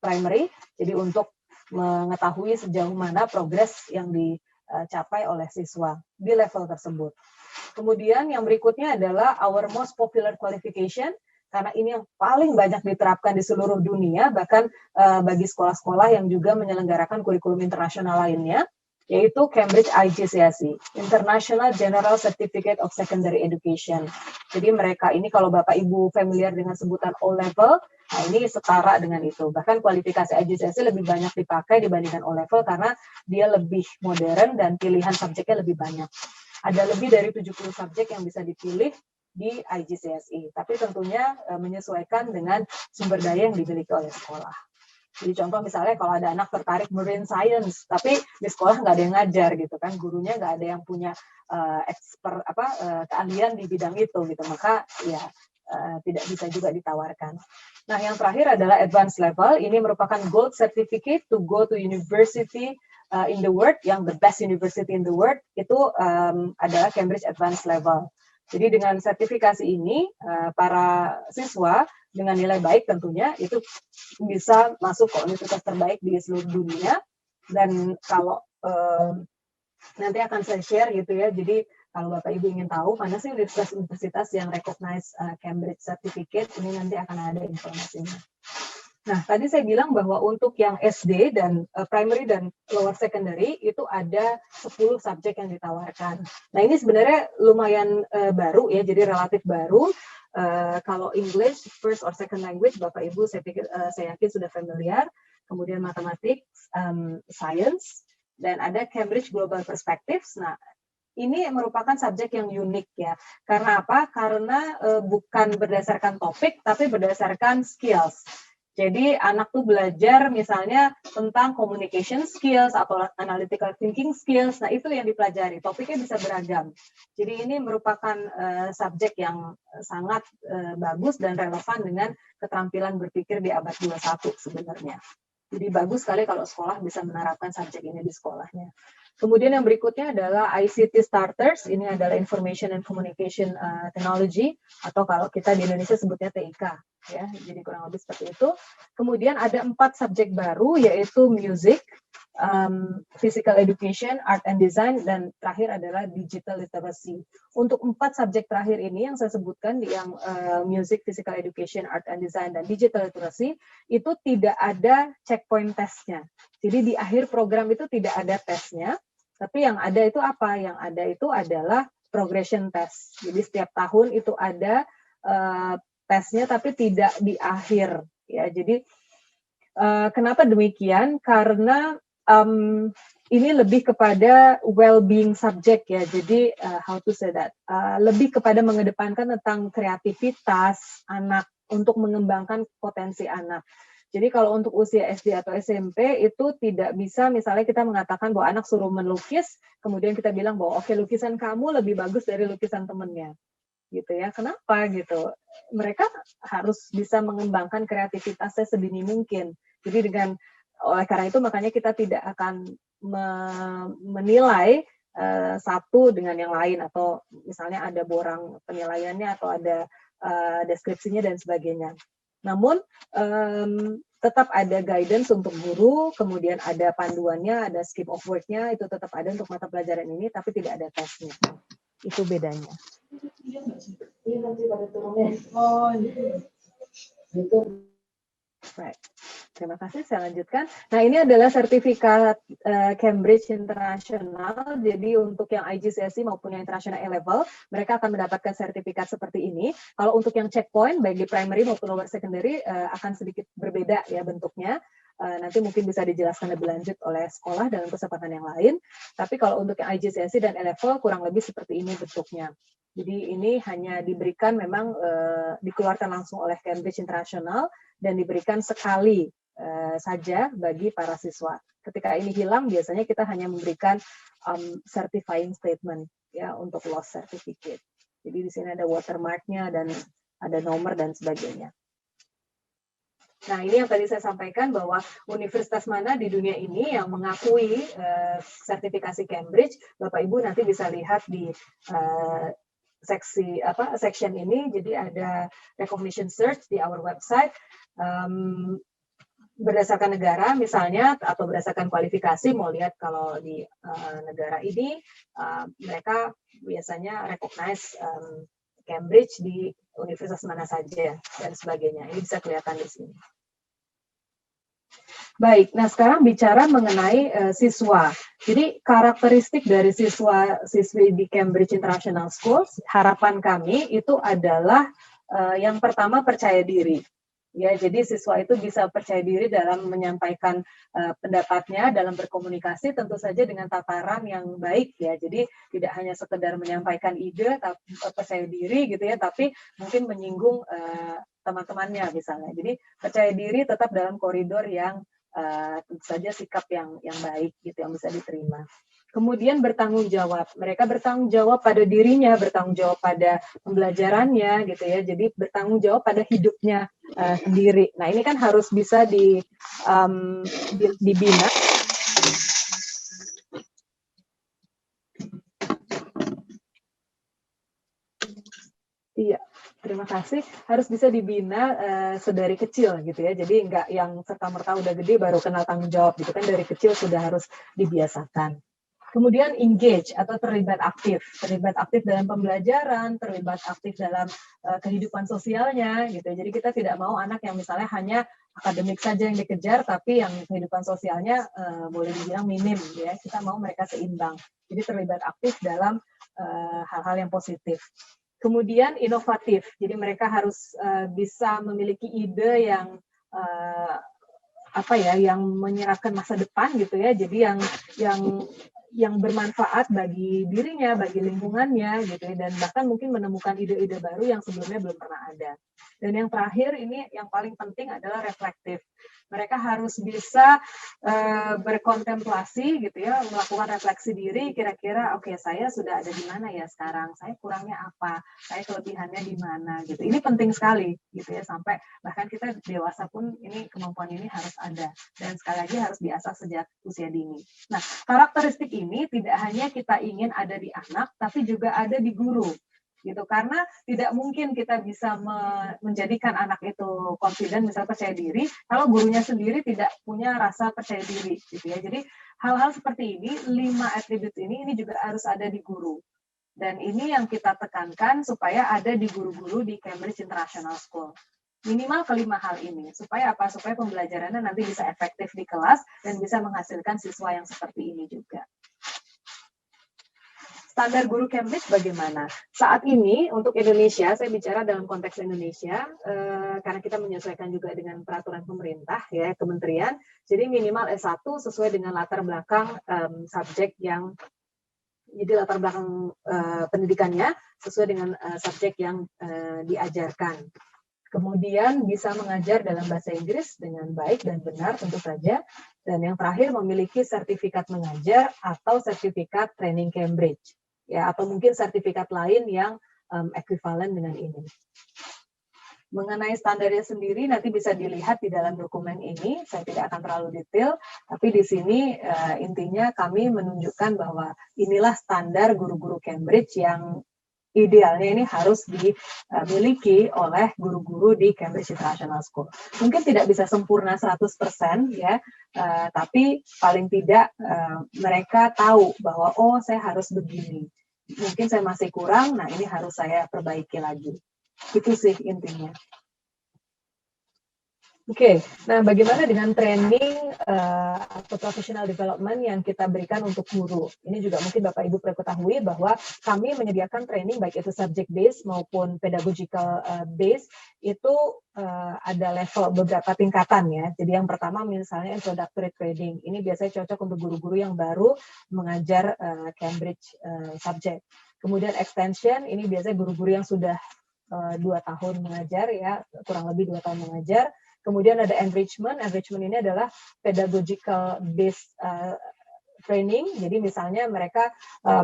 primary, jadi untuk mengetahui sejauh mana progres yang dicapai oleh siswa di level tersebut. Kemudian yang berikutnya adalah our most popular qualification, karena ini yang paling banyak diterapkan di seluruh dunia, bahkan bagi sekolah-sekolah yang juga menyelenggarakan kurikulum internasional lainnya, yaitu Cambridge IGCSE, International General Certificate of Secondary Education. Jadi mereka ini kalau Bapak Ibu familiar dengan sebutan O-Level, nah ini setara dengan itu. Bahkan kualifikasi IGCSE lebih banyak dipakai dibandingkan O-Level karena dia lebih modern dan pilihan subjeknya lebih banyak. Ada lebih dari 70 subjek yang bisa dipilih di IGCSE, tapi tentunya menyesuaikan dengan sumber daya yang dimiliki oleh sekolah. Jadi contoh misalnya kalau ada anak tertarik marine science, tapi di sekolah nggak ada yang ngajar gitu kan, gurunya nggak ada yang punya keahlian di bidang itu gitu, maka ya tidak bisa juga ditawarkan. Nah yang terakhir adalah advanced level, ini merupakan gold certificate to go to university in the world, yang the best university in the world itu adalah Cambridge Advanced Level. Jadi dengan sertifikasi ini para siswa dengan nilai baik tentunya itu bisa masuk ke universitas terbaik di seluruh dunia. Dan kalau nanti akan saya share gitu ya, jadi kalau Bapak Ibu ingin tahu mana sih universitas-universitas yang recognize Cambridge Certificate, ini nanti akan ada informasinya. Nah, tadi saya bilang bahwa untuk yang SD dan primary dan lower secondary itu ada 10 subjek yang ditawarkan. Nah, ini sebenarnya lumayan baru ya, jadi relatif baru. Kalau English first or second language, Bapak Ibu saya yakin sudah familiar. Kemudian matematik, science, dan ada Cambridge Global Perspectives. Nah, ini merupakan subjek yang unik ya. Karena apa? Karena bukan berdasarkan topik, tapi berdasarkan skills. Jadi anak tuh belajar misalnya tentang communication skills atau analytical thinking skills. Nah itu yang dipelajari. Topiknya bisa beragam. Jadi ini merupakan subjek yang sangat bagus dan relevan dengan keterampilan berpikir di abad 21 sebenarnya. Jadi bagus sekali kalau sekolah bisa menerapkan subjek ini di sekolahnya. Kemudian yang berikutnya adalah ICT Starters. Ini adalah Information and Communication Technology, atau kalau kita di Indonesia sebutnya TIK. Ya, jadi kurang lebih seperti itu. Kemudian ada 4 subjek baru, yaitu Music, Physical Education, Art and Design, dan terakhir adalah Digital Literacy. Untuk 4 subjek terakhir ini yang saya sebutkan, di yang Music, Physical Education, Art and Design, dan Digital Literacy, itu tidak ada checkpoint testnya. Jadi di akhir program itu tidak ada tesnya, tapi yang ada itu apa? Yang ada itu adalah progression test. Jadi setiap tahun itu ada tesnya, tapi tidak di akhir. Ya, jadi kenapa demikian? Karena ini lebih kepada well-being subject ya. Jadi how to say that? Lebih kepada mengedepankan tentang kreativitas anak untuk mengembangkan potensi anak. Jadi kalau untuk usia SD atau SMP itu tidak bisa misalnya kita mengatakan bahwa anak suruh melukis, kemudian kita bilang bahwa oke, lukisan kamu lebih bagus dari lukisan temennya. Gitu ya. Kenapa gitu? Mereka harus bisa mengembangkan kreativitasnya sedini mungkin. Jadi oleh karena itu makanya kita tidak akan menilai satu dengan yang lain, atau misalnya ada borang penilaiannya atau ada deskripsinya dan sebagainya. Namun tetap ada guidance untuk guru, kemudian ada panduannya, ada scheme of work-nya, itu tetap ada untuk mata pelajaran ini, tapi tidak ada tesnya. Itu bedanya. Oh, itu. Right. Terima kasih, saya lanjutkan. Nah, ini adalah sertifikat Cambridge International. Jadi untuk yang IGCSE maupun yang International A-Level, mereka akan mendapatkan sertifikat seperti ini. Kalau untuk yang checkpoint, baik di primary maupun lower secondary, akan sedikit berbeda ya bentuknya. Nanti mungkin bisa dijelaskan lebih lanjut oleh sekolah dalam kesempatan yang lain. Tapi kalau untuk yang IGCSE dan A-Level, kurang lebih seperti ini bentuknya. Jadi ini hanya diberikan memang dikeluarkan langsung oleh Cambridge International dan diberikan sekali saja bagi para siswa. Ketika ini hilang, biasanya kita hanya memberikan certifying statement ya untuk loss certificate. Jadi di sini ada watermark-nya dan ada nomor dan sebagainya. Nah, ini yang tadi saya sampaikan bahwa universitas mana di dunia ini yang mengakui sertifikasi Cambridge, Bapak Ibu nanti bisa lihat di section ini. Jadi ada recognition search di our website. Berdasarkan negara misalnya atau berdasarkan kualifikasi, mau lihat kalau di negara ini mereka biasanya recognize Cambridge di universitas mana saja dan sebagainya. Ini bisa kelihatan di sini. Baik, nah sekarang bicara mengenai siswa. Jadi karakteristik dari siswi di Cambridge International Schools, harapan kami itu adalah yang pertama percaya diri. Ya, jadi siswa itu bisa percaya diri dalam menyampaikan pendapatnya, dalam berkomunikasi, tentu saja dengan tataran yang baik ya. Jadi tidak hanya sekedar menyampaikan ide, tapi percaya diri gitu ya, tapi mungkin menyinggung teman-temannya misalnya. Jadi percaya diri tetap dalam koridor yang tentu saja sikap yang baik gitu, yang bisa diterima. Kemudian bertanggung jawab. Mereka bertanggung jawab pada dirinya, bertanggung jawab pada pembelajarannya gitu ya. Jadi bertanggung jawab pada hidupnya sendiri. Nah, ini kan harus bisa dibina. Iya, terima kasih. Harus bisa dibina sedari kecil gitu ya. Jadi nggak yang serta-merta udah gede baru kenal tanggung jawab gitu kan, dari kecil sudah harus dibiasakan. Kemudian engage atau terlibat aktif dalam pembelajaran, terlibat aktif dalam kehidupan sosialnya gitu. Jadi kita tidak mau anak yang misalnya hanya akademik saja yang dikejar, tapi yang kehidupan sosialnya boleh dibilang minim ya. Kita mau mereka seimbang. Jadi terlibat aktif dalam hal-hal yang positif. Kemudian inovatif. Jadi mereka harus bisa memiliki ide yang yang menyerahkan masa depan gitu ya. Jadi yang bermanfaat bagi dirinya, bagi lingkungannya gitu ya, dan bahkan mungkin menemukan ide-ide baru yang sebelumnya belum pernah ada. Dan yang terakhir ini yang paling penting adalah reflektif. Mereka harus bisa berkontemplasi gitu ya, melakukan refleksi diri, kira-kira oke, saya sudah ada di mana ya sekarang, saya kurangnya apa, saya kelebihannya di mana gitu. Ini penting sekali gitu ya, sampai bahkan kita dewasa pun ini kemampuan ini harus ada, dan sekali lagi harus diasah sejak usia dini. Nah, karakteristik ini tidak hanya kita ingin ada di anak, tapi juga ada di guru. Gitu, karena tidak mungkin kita bisa menjadikan anak itu confident, misalnya percaya diri, kalau gurunya sendiri tidak punya rasa percaya diri gitu ya. Jadi hal-hal seperti ini, 5 atribut ini juga harus ada di guru, dan ini yang kita tekankan supaya ada di guru-guru di Cambridge International School. Minimal kelima hal ini, supaya apa? Supaya pembelajarannya nanti bisa efektif di kelas dan bisa menghasilkan siswa yang seperti ini juga. Standar guru Cambridge bagaimana? Saat ini untuk Indonesia, saya bicara dalam konteks Indonesia, karena kita menyesuaikan juga dengan peraturan pemerintah, ya kementerian, jadi minimal S1 sesuai dengan latar belakang subjek yang, jadi latar belakang pendidikannya sesuai dengan subjek yang diajarkan. Kemudian bisa mengajar dalam bahasa Inggris dengan baik dan benar tentu saja. Dan yang terakhir memiliki sertifikat mengajar atau sertifikat training Cambridge. Ya, atau mungkin sertifikat lain yang ekuivalen dengan ini. Mengenai standarnya sendiri nanti bisa dilihat di dalam dokumen ini, saya tidak akan terlalu detail, tapi di sini intinya kami menunjukkan bahwa inilah standar guru-guru Cambridge yang idealnya ini harus dimiliki oleh guru-guru di Cambridge International School. Mungkin tidak bisa sempurna 100% ya, tapi paling tidak mereka tahu bahwa oh saya harus begini. Mungkin saya masih kurang, nah ini harus saya perbaiki lagi. Itu sih intinya. Oke, nah bagaimana dengan training atau professional development yang kita berikan untuk guru? Ini juga mungkin Bapak Ibu perlu ketahui bahwa kami menyediakan training baik itu subject based maupun pedagogical based itu ada level beberapa tingkatan ya. Jadi yang pertama misalnya introductory training. Ini biasanya cocok untuk guru-guru yang baru mengajar Cambridge subject. Kemudian extension ini biasanya guru-guru yang sudah 2 tahun mengajar ya, kurang lebih 2 tahun mengajar. Kemudian ada enrichment. Enrichment ini adalah pedagogical based training. Jadi misalnya mereka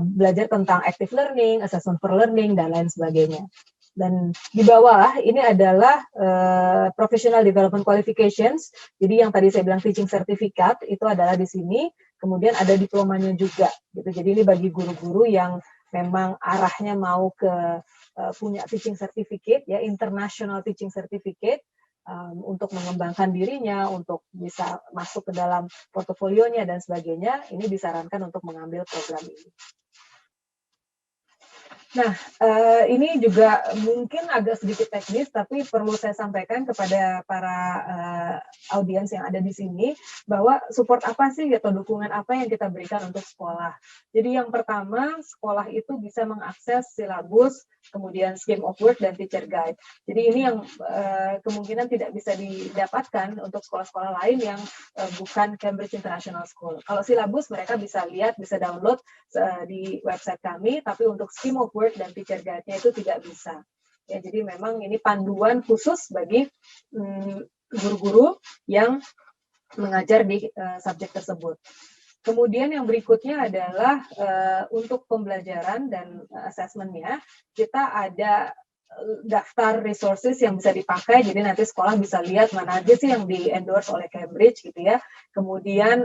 belajar tentang active learning, assessment for learning, dan lain sebagainya. Dan di bawah ini adalah professional development qualifications. Jadi yang tadi saya bilang teaching certificate itu adalah di sini. Kemudian ada diplomanya juga. Gitu. Jadi ini bagi guru-guru yang memang arahnya mau ke punya teaching certificate, ya international teaching certificate. Untuk mengembangkan dirinya, untuk bisa masuk ke dalam portofolionya dan sebagainya, ini disarankan untuk mengambil program ini. Nah, ini juga mungkin agak sedikit teknis, tapi perlu saya sampaikan kepada para audiens yang ada di sini, bahwa support apa sih atau dukungan apa yang kita berikan untuk sekolah. Jadi yang pertama, sekolah itu bisa mengakses silabus, kemudian scheme of work, dan teacher guide. Jadi ini yang kemungkinan tidak bisa didapatkan untuk sekolah-sekolah lain yang bukan Cambridge International School. Kalau silabus mereka bisa lihat, bisa download di website kami, tapi untuk scheme of work dan teacher guide-nya itu tidak bisa. Ya, jadi memang ini panduan khusus bagi guru-guru yang mengajar di subjek tersebut. Kemudian yang berikutnya adalah untuk pembelajaran dan assessment-nya, kita ada daftar resources yang bisa dipakai, jadi nanti sekolah bisa lihat mana aja sih yang di-endorse oleh Cambridge gitu ya. Kemudian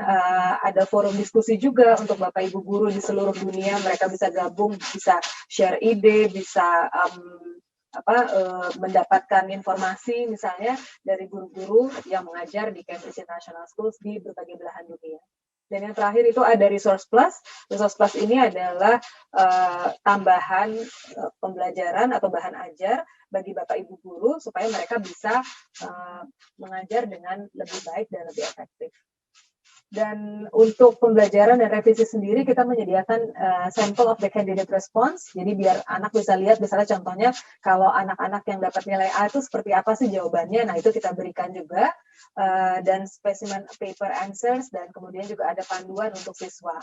ada forum diskusi juga untuk Bapak Ibu guru di seluruh dunia, mereka bisa gabung, bisa share ide, bisa mendapatkan informasi misalnya dari guru-guru yang mengajar di Cambridge International Schools di berbagai belahan dunia. Dan yang terakhir itu ada Resource Plus. Resource Plus ini adalah tambahan pembelajaran atau bahan ajar bagi Bapak Ibu guru supaya mereka bisa mengajar dengan lebih baik dan lebih efektif. Dan untuk pembelajaran dan revisi sendiri kita menyediakan sample of the candidate response. Jadi biar anak bisa lihat, misalnya contohnya kalau anak-anak yang dapat nilai A itu seperti apa sih jawabannya. Nah itu kita berikan juga. Dan specimen paper answers, dan kemudian juga ada panduan untuk siswa.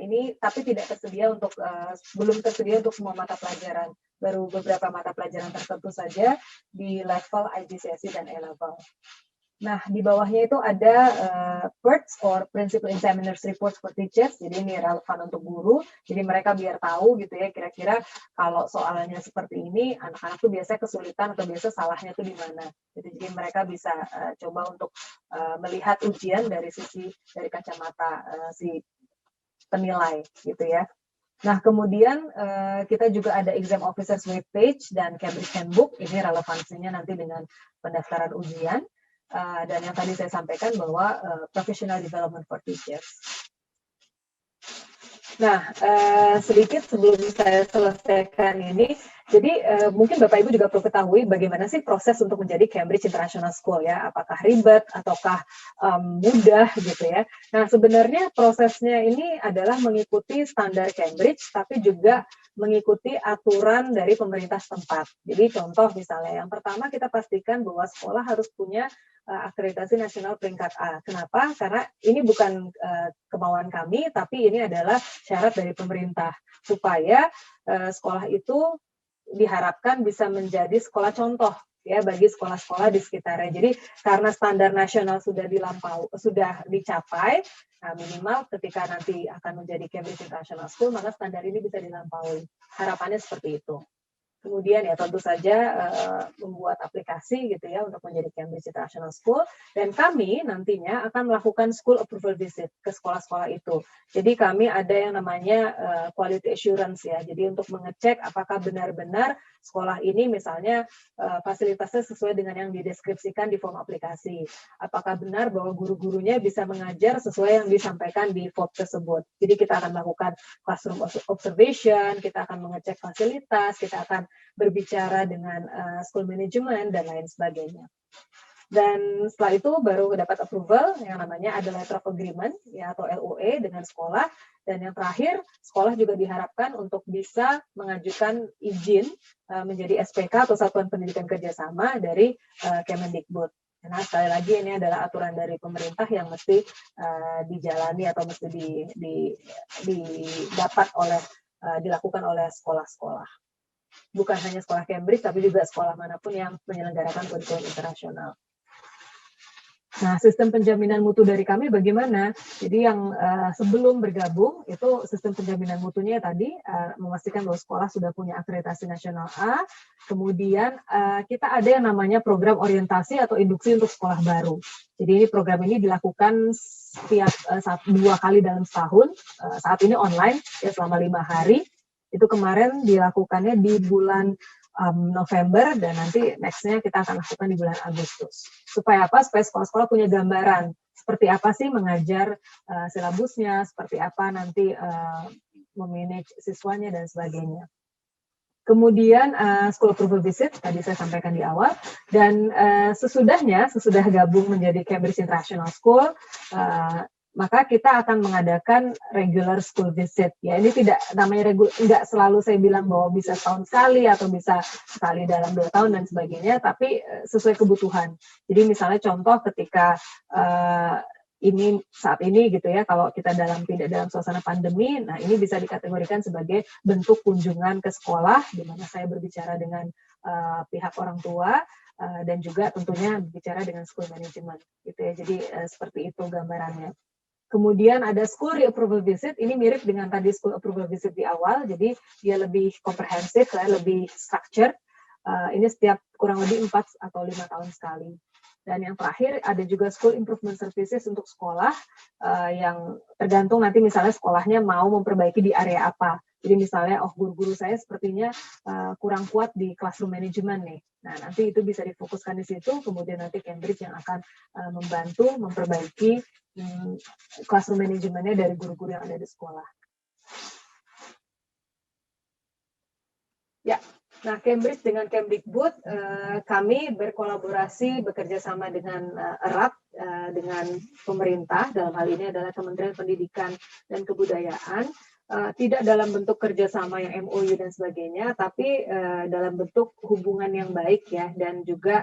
Ini tapi tidak tersedia untuk belum tersedia untuk semua mata pelajaran, baru beberapa mata pelajaran tertentu saja di level IGCSE dan A-level. Nah, di bawahnya itu ada PERTs or Principal Examiners Reports for Teachers. Jadi ini relevan untuk guru. Jadi mereka biar tahu gitu ya, kira-kira kalau soalnya seperti ini, anak-anak tuh biasanya kesulitan atau biasa salahnya tuh di mana. Jadi mereka bisa coba untuk melihat ujian dari kacamata si penilai gitu ya. Nah, kemudian kita juga ada Exam Officers Webpage dan Cambridge Handbook. Ini relevansinya nanti dengan pendaftaran ujian. Dan yang tadi saya sampaikan bahwa professional development for teachers. Nah, sedikit sebelum saya selesaikan ini, jadi mungkin Bapak Ibu juga perlu ketahui bagaimana sih proses untuk menjadi Cambridge International School ya, apakah ribet ataukah mudah gitu ya. Nah, sebenarnya prosesnya ini adalah mengikuti standar Cambridge, tapi juga mengikuti aturan dari pemerintah setempat. Jadi contoh misalnya, yang pertama kita pastikan bahwa sekolah harus punya akreditasi nasional peringkat A. Kenapa? Karena ini bukan kemauan kami, tapi ini adalah syarat dari pemerintah supaya sekolah itu diharapkan bisa menjadi sekolah contoh ya bagi sekolah-sekolah di sekitarnya. Jadi karena standar nasional sudah dicapai, nah minimal ketika nanti akan menjadi Cambridge International School, maka standar ini bisa dilampaui. Harapannya seperti itu. Kemudian ya tentu saja membuat aplikasi gitu ya untuk menjadi Cambridge International School, dan kami nantinya akan melakukan school approval visit ke sekolah-sekolah itu. Jadi kami ada yang namanya quality assurance ya. Jadi untuk mengecek apakah benar-benar sekolah ini misalnya fasilitasnya sesuai dengan yang dideskripsikan di form aplikasi. Apakah benar bahwa guru-gurunya bisa mengajar sesuai yang disampaikan di form tersebut. Jadi kita akan melakukan classroom observation, kita akan mengecek fasilitas, kita akan berbicara dengan school management dan lain sebagainya. Dan setelah itu baru dapat approval yang namanya ada letter of agreement ya atau LOA dengan sekolah. Dan yang terakhir, sekolah juga diharapkan untuk bisa mengajukan izin menjadi SPK atau Satuan Pendidikan Kerjasama dari Kemendikbud. Karena sekali lagi ini adalah aturan dari pemerintah yang mesti dijalani atau mesti didapat oleh dilakukan oleh sekolah-sekolah. Bukan hanya sekolah Cambridge, tapi juga sekolah manapun yang menyelenggarakan kurikulum internasional. Nah, sistem penjaminan mutu dari kami bagaimana? Jadi yang sebelum bergabung itu sistem penjaminan mutunya tadi memastikan bahwa sekolah sudah punya akreditasi nasional A. Kemudian kita ada yang namanya program orientasi atau induksi untuk sekolah baru. Jadi ini program ini dilakukan setiap 2 kali dalam setahun. Saat ini online ya selama 5 hari. Itu kemarin dilakukannya di bulan November dan nanti next-nya kita akan lakukan di bulan Agustus. Supaya apa? Supaya sekolah-sekolah punya gambaran seperti apa sih mengajar silabusnya, seperti apa nanti memanage siswanya dan sebagainya. Kemudian school approval visit tadi saya sampaikan di awal dan sesudah gabung menjadi Cambridge International School. Maka kita akan mengadakan regular school visit. Ya, ini tidak namanya enggak selalu saya bilang bahwa bisa tahun sekali atau bisa sekali dalam 2 tahun dan sebagainya, tapi sesuai kebutuhan. Jadi misalnya contoh ketika ini saat ini gitu ya, kalau kita tidak dalam suasana pandemi, nah ini bisa dikategorikan sebagai bentuk kunjungan ke sekolah, di mana saya berbicara dengan pihak orang tua dan juga tentunya berbicara dengan school management, gitu ya. Jadi seperti itu gambarannya. Kemudian ada school reapproval visit, ini mirip dengan tadi school approval visit di awal, jadi dia lebih komprehensif, lebih structured. Ini setiap kurang lebih 4 atau 5 tahun sekali. Dan yang terakhir ada juga school improvement services untuk sekolah yang tergantung nanti misalnya sekolahnya mau memperbaiki di area apa. Jadi misalnya, guru-guru saya sepertinya kurang kuat di classroom management nih. Nah, nanti itu bisa difokuskan di situ, kemudian nanti Cambridge yang akan membantu memperbaiki classroom manajemennya dari guru-guru yang ada di sekolah. Ya, nah Cambridge dengan Kemdikbud, kami berkolaborasi bekerja sama dengan erat dengan pemerintah, dalam hal ini adalah Kementerian Pendidikan dan Kebudayaan, tidak dalam bentuk kerjasama yang MOU dan sebagainya, tapi dalam bentuk hubungan yang baik ya, dan juga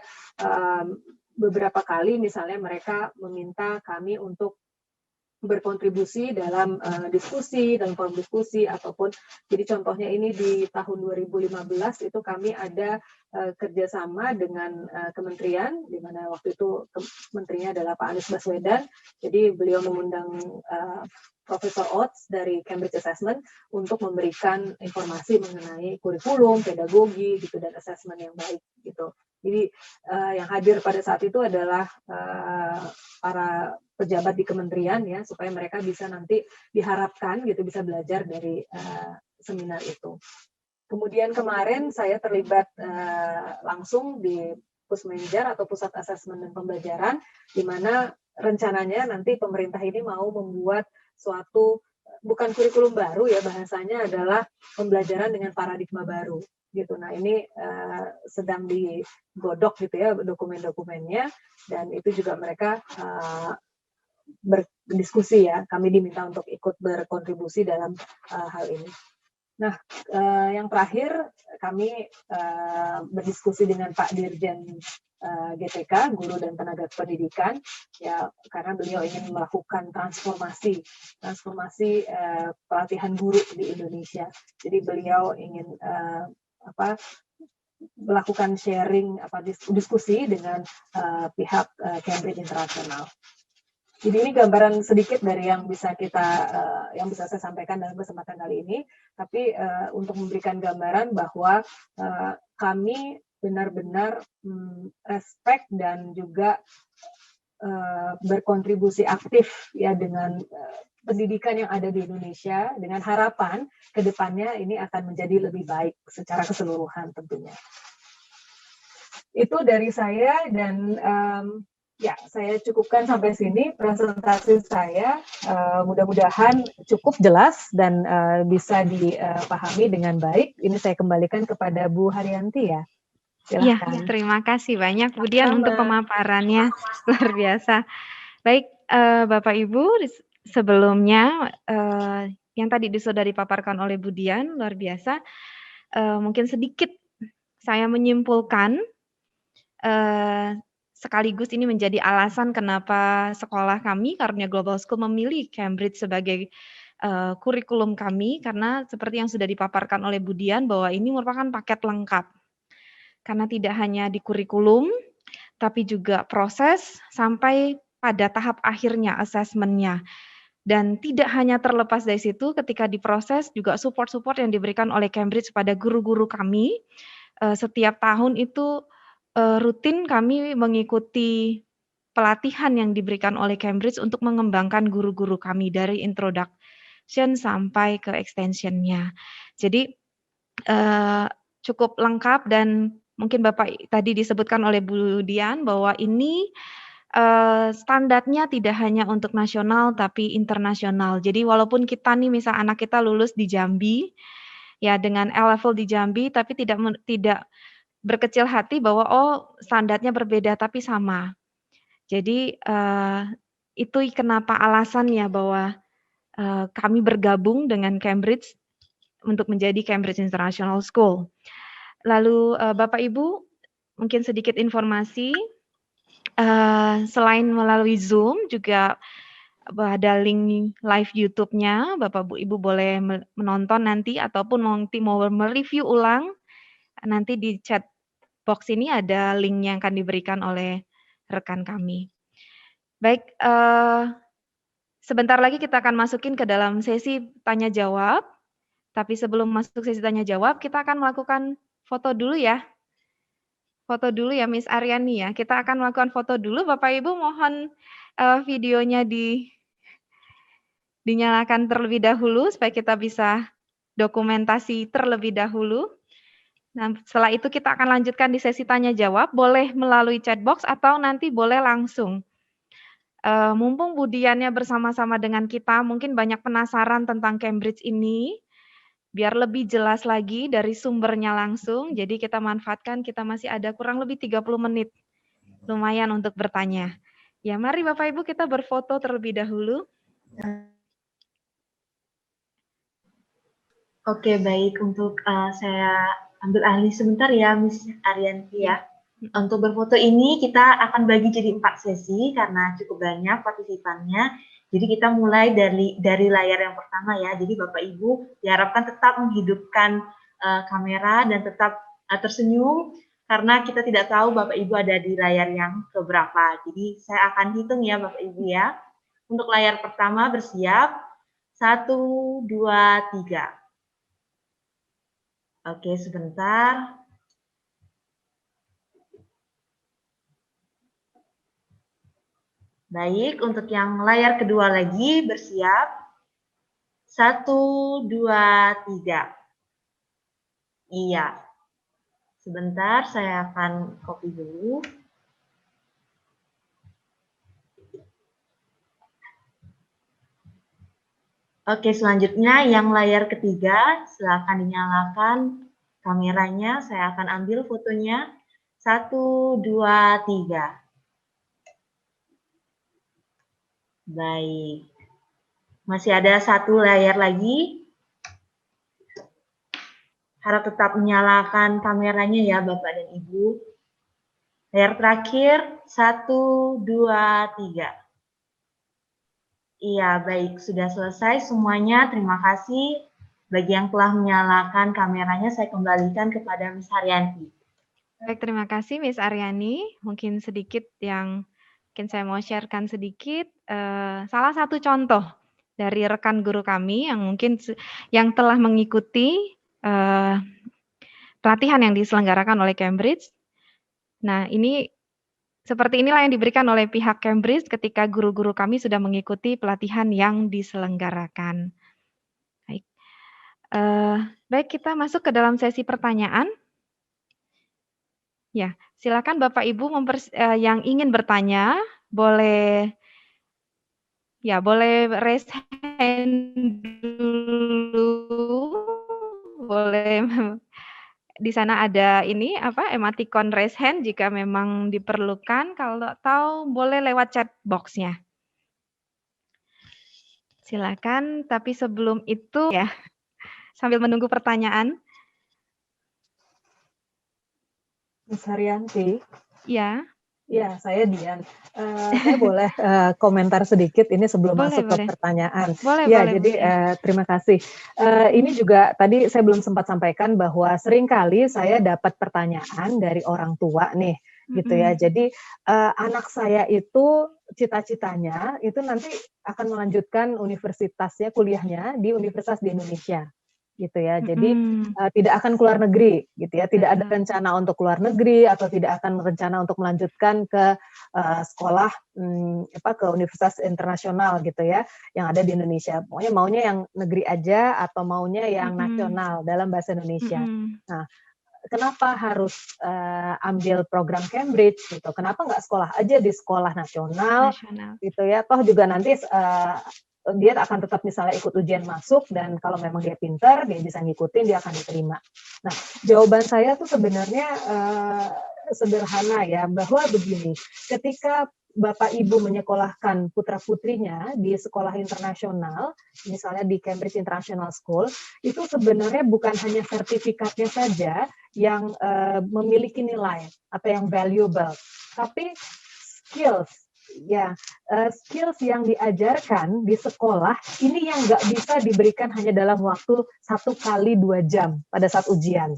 beberapa kali misalnya mereka meminta kami untuk berkontribusi dalam diskusi, dalam forum diskusi, ataupun jadi contohnya ini di tahun 2015 itu kami ada kerjasama dengan kementerian, di mana waktu itu menterinya adalah Pak Anies Baswedan, jadi beliau mengundang Profesor Oates dari Cambridge Assessment untuk memberikan informasi mengenai kurikulum, pedagogi, gitu, dan assessment yang baik, gitu. Jadi yang hadir pada saat itu adalah para pejabat di kementerian ya, supaya mereka bisa nanti diharapkan gitu bisa belajar dari seminar itu. Kemudian kemarin saya terlibat langsung di Pusmenjar atau Pusat Asesmen dan Pembelajaran, di mana rencananya nanti pemerintah ini mau membuat suatu bukan kurikulum baru ya, bahasanya adalah pembelajaran dengan paradigma baru. Gitu. Nah ini sedang digodok gitu ya dokumen-dokumennya, dan itu juga mereka berdiskusi ya, kami diminta untuk ikut berkontribusi dalam hal ini. Nah yang terakhir kami berdiskusi dengan Pak Dirjen GTK, Guru dan Tenaga Pendidikan, ya karena beliau ingin melakukan transformasi pelatihan guru di Indonesia. Jadi beliau ingin melakukan sharing diskusi dengan pihak Cambridge International. Jadi ini gambaran sedikit dari yang bisa saya sampaikan dalam kesempatan kali ini. Tapi untuk memberikan gambaran bahwa kami benar-benar respect dan juga berkontribusi aktif ya dengan pendidikan yang ada di Indonesia, dengan harapan ke depannya ini akan menjadi lebih baik secara keseluruhan tentunya. Itu dari saya, dan ya saya cukupkan sampai sini presentasi saya. Mudah-mudahan cukup jelas dan bisa dipahami dengan baik. Ini saya kembalikan kepada Bu Haryanti ya. Iya, Silahkan. terima kasih banyak Bu Dian untuk Sama. pemaparannya, luar biasa. Baik, Bapak Ibu, sebelumnya, yang tadi sudah dipaparkan oleh Bu Dian, luar biasa. Mungkin sedikit saya menyimpulkan, sekaligus ini menjadi alasan kenapa sekolah kami, Karunia Global School memilih Cambridge sebagai, kurikulum kami, karena seperti yang sudah dipaparkan oleh Bu Dian bahwa ini merupakan paket lengkap. Karena tidak hanya di kurikulum, tapi juga proses sampai pada tahap akhirnya asesmennya. Dan tidak hanya terlepas dari situ, ketika diproses juga support-support yang diberikan oleh Cambridge pada guru-guru kami, setiap tahun itu, rutin kami mengikuti pelatihan yang diberikan oleh Cambridge untuk mengembangkan guru-guru kami dari introduction sampai ke extension-nya. Jadi, cukup lengkap dan mungkin Bapak tadi disebutkan oleh Bu Dian bahwa ini, standarnya tidak hanya untuk nasional tapi internasional. Jadi walaupun kita nih misal anak kita lulus di Jambi, ya dengan A-level di Jambi tapi tidak berkecil hati bahwa, oh standarnya berbeda tapi sama. Jadi, itu kenapa alasannya bahwa, kami bergabung dengan Cambridge untuk menjadi Cambridge International School. Lalu, Bapak Ibu, mungkin sedikit informasi, selain melalui Zoom juga ada link live YouTube-nya, Bapak Ibu boleh menonton nanti ataupun mau mereview ulang, nanti di chat box ini ada link yang akan diberikan oleh rekan kami. Baik, sebentar lagi kita akan masukin ke dalam sesi tanya jawab, tapi sebelum masuk sesi tanya jawab, kita akan melakukan foto dulu ya. Foto dulu ya Miss Aryani ya. Kita akan melakukan foto dulu, Bapak Ibu mohon, videonya dinyalakan terlebih dahulu supaya kita bisa dokumentasi terlebih dahulu. Nah, setelah itu kita akan lanjutkan di sesi tanya jawab, boleh melalui chat box atau nanti boleh langsung. Mumpung Bu Diannya bersama-sama dengan kita, mungkin banyak penasaran tentang Cambridge ini, biar lebih jelas lagi dari sumbernya langsung, jadi kita manfaatkan kita masih ada kurang lebih 30 menit. Lumayan untuk bertanya. Ya, mari Bapak Ibu kita berfoto terlebih dahulu. Oke, baik. Untuk saya ambil alih sebentar ya, Miss Arianti ya. Untuk berfoto ini kita akan bagi jadi 4 sesi karena cukup banyak partisipannya. Jadi kita mulai dari layar yang pertama ya. Jadi Bapak Ibu diharapkan tetap menghidupkan kamera dan tetap tersenyum karena kita tidak tahu Bapak Ibu ada di layar yang keberapa. Jadi saya akan hitung ya Bapak Ibu ya. Untuk layar pertama bersiap. 1, 2, 3. Oke, sebentar. Baik, untuk yang layar kedua lagi bersiap. 1, 2, 3. Iya. Sebentar, saya akan copy dulu. Oke, selanjutnya yang layar ketiga, silakan dinyalakan kameranya. Saya akan ambil fotonya. 1, 2, 3. Baik. Masih ada 1 layar lagi. Harap tetap menyalakan kameranya ya Bapak dan Ibu. Layar terakhir, 1, 2, 3. Iya, baik. Sudah selesai semuanya. Terima kasih. Bagi yang telah menyalakan kameranya, saya kembalikan kepada Miss Haryanti. Baik, terima kasih Miss Aryani. Mungkin sedikit yang mungkin saya mau sharekan sedikit, salah satu contoh dari rekan guru kami yang mungkin yang telah mengikuti, pelatihan yang diselenggarakan oleh Cambridge. Nah, ini seperti inilah yang diberikan oleh pihak Cambridge ketika guru-guru kami sudah mengikuti pelatihan yang diselenggarakan. Baik, baik kita masuk ke dalam sesi pertanyaan. Ya, silakan Bapak Ibu yang ingin bertanya boleh boleh raise hand dulu, boleh di sana ada ini apa emoticon raise hand jika memang diperlukan, kalau tahu boleh lewat chat box-nya. Silakan, tapi sebelum itu ya, sambil menunggu pertanyaan. Miss Haryanti. Ya. Ya, saya Dian. Saya boleh komentar sedikit ini sebelum Boleh, masuk boleh. ke pertanyaan. Boleh, Ya, boleh, jadi boleh. terima kasih. Ini juga tadi saya belum sempat sampaikan bahwa seringkali saya dapat pertanyaan dari orang tua nih, gitu ya. Jadi anak saya itu cita-citanya itu nanti akan melanjutkan universitasnya, kuliahnya di universitas di Indonesia, gitu ya. Jadi tidak akan keluar negeri, gitu ya. Tidak ada rencana untuk keluar negeri atau tidak akan rencana untuk melanjutkan ke sekolah ke universitas internasional gitu ya, yang ada di Indonesia. Pokoknya maunya yang negeri aja atau maunya yang nasional dalam bahasa Indonesia. Nah, kenapa harus ambil program Cambridge gitu? Kenapa nggak sekolah aja di sekolah nasional gitu ya? Toh juga nanti dia akan tetap misalnya ikut ujian masuk dan kalau memang dia pintar, dia bisa ngikutin, dia akan diterima. Nah, jawaban saya tuh sebenarnya sederhana ya, bahwa begini, ketika Bapak Ibu menyekolahkan putra-putrinya di sekolah internasional, misalnya di Cambridge International School, itu sebenarnya bukan hanya sertifikatnya saja yang memiliki nilai atau yang valuable, tapi skills. Ya, skills yang diajarkan di sekolah ini yang nggak bisa diberikan hanya dalam waktu 1 kali 2 jam pada saat ujian,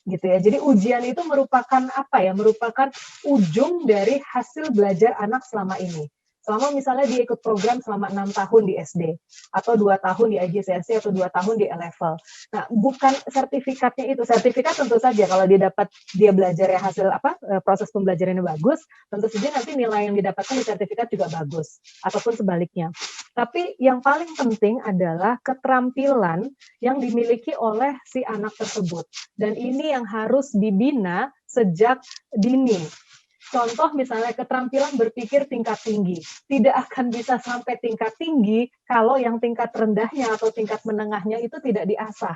gitu ya. Jadi ujian itu merupakan apa ya? Merupakan ujung dari hasil belajar anak selama ini. Selama misalnya dia ikut program selama 6 tahun di SD, atau 2 tahun di IGCSE, atau 2 tahun di A-Level. Nah, bukan sertifikatnya itu. Sertifikat tentu saja kalau dia belajar ya hasil proses pembelajarannya bagus, tentu saja nanti nilai yang didapatkan di sertifikat juga bagus, ataupun sebaliknya. Tapi yang paling penting adalah keterampilan yang dimiliki oleh si anak tersebut. Dan ini yang harus dibina sejak dini. Contoh misalnya keterampilan berpikir tingkat tinggi. Tidak akan bisa sampai tingkat tinggi kalau yang tingkat rendahnya atau tingkat menengahnya itu tidak diasah.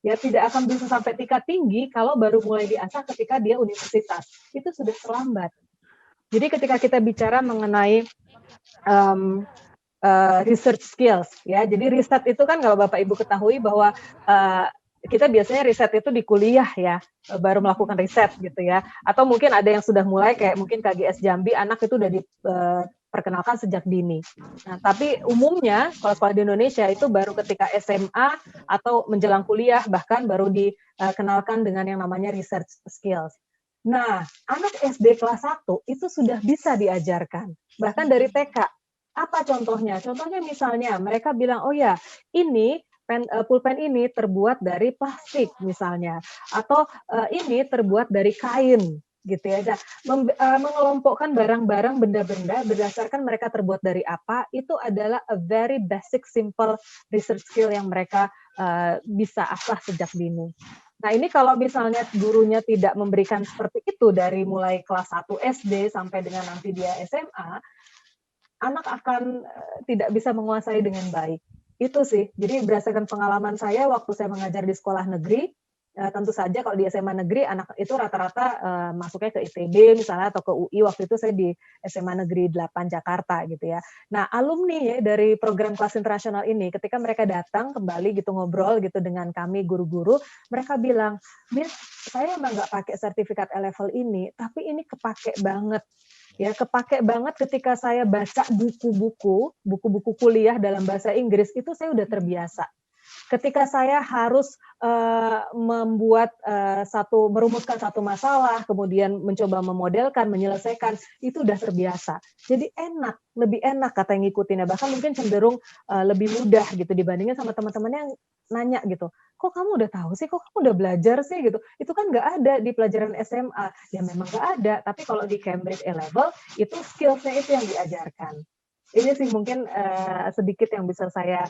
Ya, tidak akan bisa sampai tingkat tinggi kalau baru mulai diasah ketika dia universitas. Itu sudah terlambat. Jadi ketika kita bicara mengenai research skills, ya. Jadi riset itu kan kalau Bapak Ibu ketahui bahwa kita biasanya riset itu di kuliah ya, baru melakukan riset gitu ya. Atau mungkin ada yang sudah mulai kayak mungkin KGS Jambi, anak itu udah diperkenalkan sejak dini. Nah, tapi umumnya kalau sekolah di Indonesia itu baru ketika SMA atau menjelang kuliah, bahkan baru dikenalkan dengan yang namanya research skills. Nah, anak SD kelas 1 itu sudah bisa diajarkan, bahkan dari TK. Apa contohnya? Contohnya misalnya mereka bilang, oh ya, ini pulpen ini terbuat dari plastik misalnya, atau ini terbuat dari kain, gitu ya. Nah, mengelompokkan barang-barang, benda-benda berdasarkan mereka terbuat dari apa, itu adalah a very basic, simple research skill yang mereka bisa asah sejak dini. Nah, ini kalau misalnya gurunya tidak memberikan seperti itu dari mulai kelas 1 SD sampai dengan nanti dia SMA, anak akan tidak bisa menguasai dengan baik. Itu sih. Jadi berdasarkan pengalaman saya waktu saya mengajar di sekolah negeri, tentu saja kalau di SMA negeri anak itu rata-rata masuknya ke ITB misalnya atau ke UI. Waktu itu saya di SMA Negeri 8 Jakarta gitu ya. Nah, alumni ya dari program kelas internasional ini ketika mereka datang kembali gitu ngobrol gitu dengan kami guru-guru, mereka bilang, "Miss, saya emang nggak pakai sertifikat A-level ini, tapi ini kepake banget." Ya, kepake banget ketika saya baca buku-buku kuliah dalam bahasa Inggris, itu saya udah terbiasa. Ketika saya harus merumuskan satu masalah, kemudian mencoba memodelkan, menyelesaikan, itu udah terbiasa. Jadi lebih enak kata yang ngikutinnya, bahkan mungkin cenderung lebih mudah gitu dibandingin sama teman-temannya yang nanya gitu, kok kamu udah tahu sih, kok kamu udah belajar sih gitu. Itu kan nggak ada di pelajaran SMA. Ya memang nggak ada, tapi kalau di Cambridge A-Level, itu skills-nya itu yang diajarkan. Ini sih mungkin sedikit yang bisa saya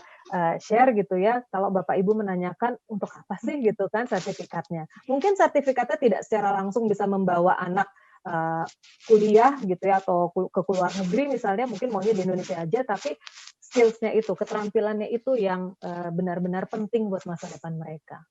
share gitu ya. Kalau Bapak Ibu menanyakan untuk apa sih gitu kan sertifikatnya. Mungkin sertifikatnya tidak secara langsung bisa membawa anak kuliah gitu ya atau ke luar negeri misalnya, mungkin maunya di Indonesia aja, tapi skills-nya itu, keterampilannya itu yang benar-benar penting buat masa depan mereka.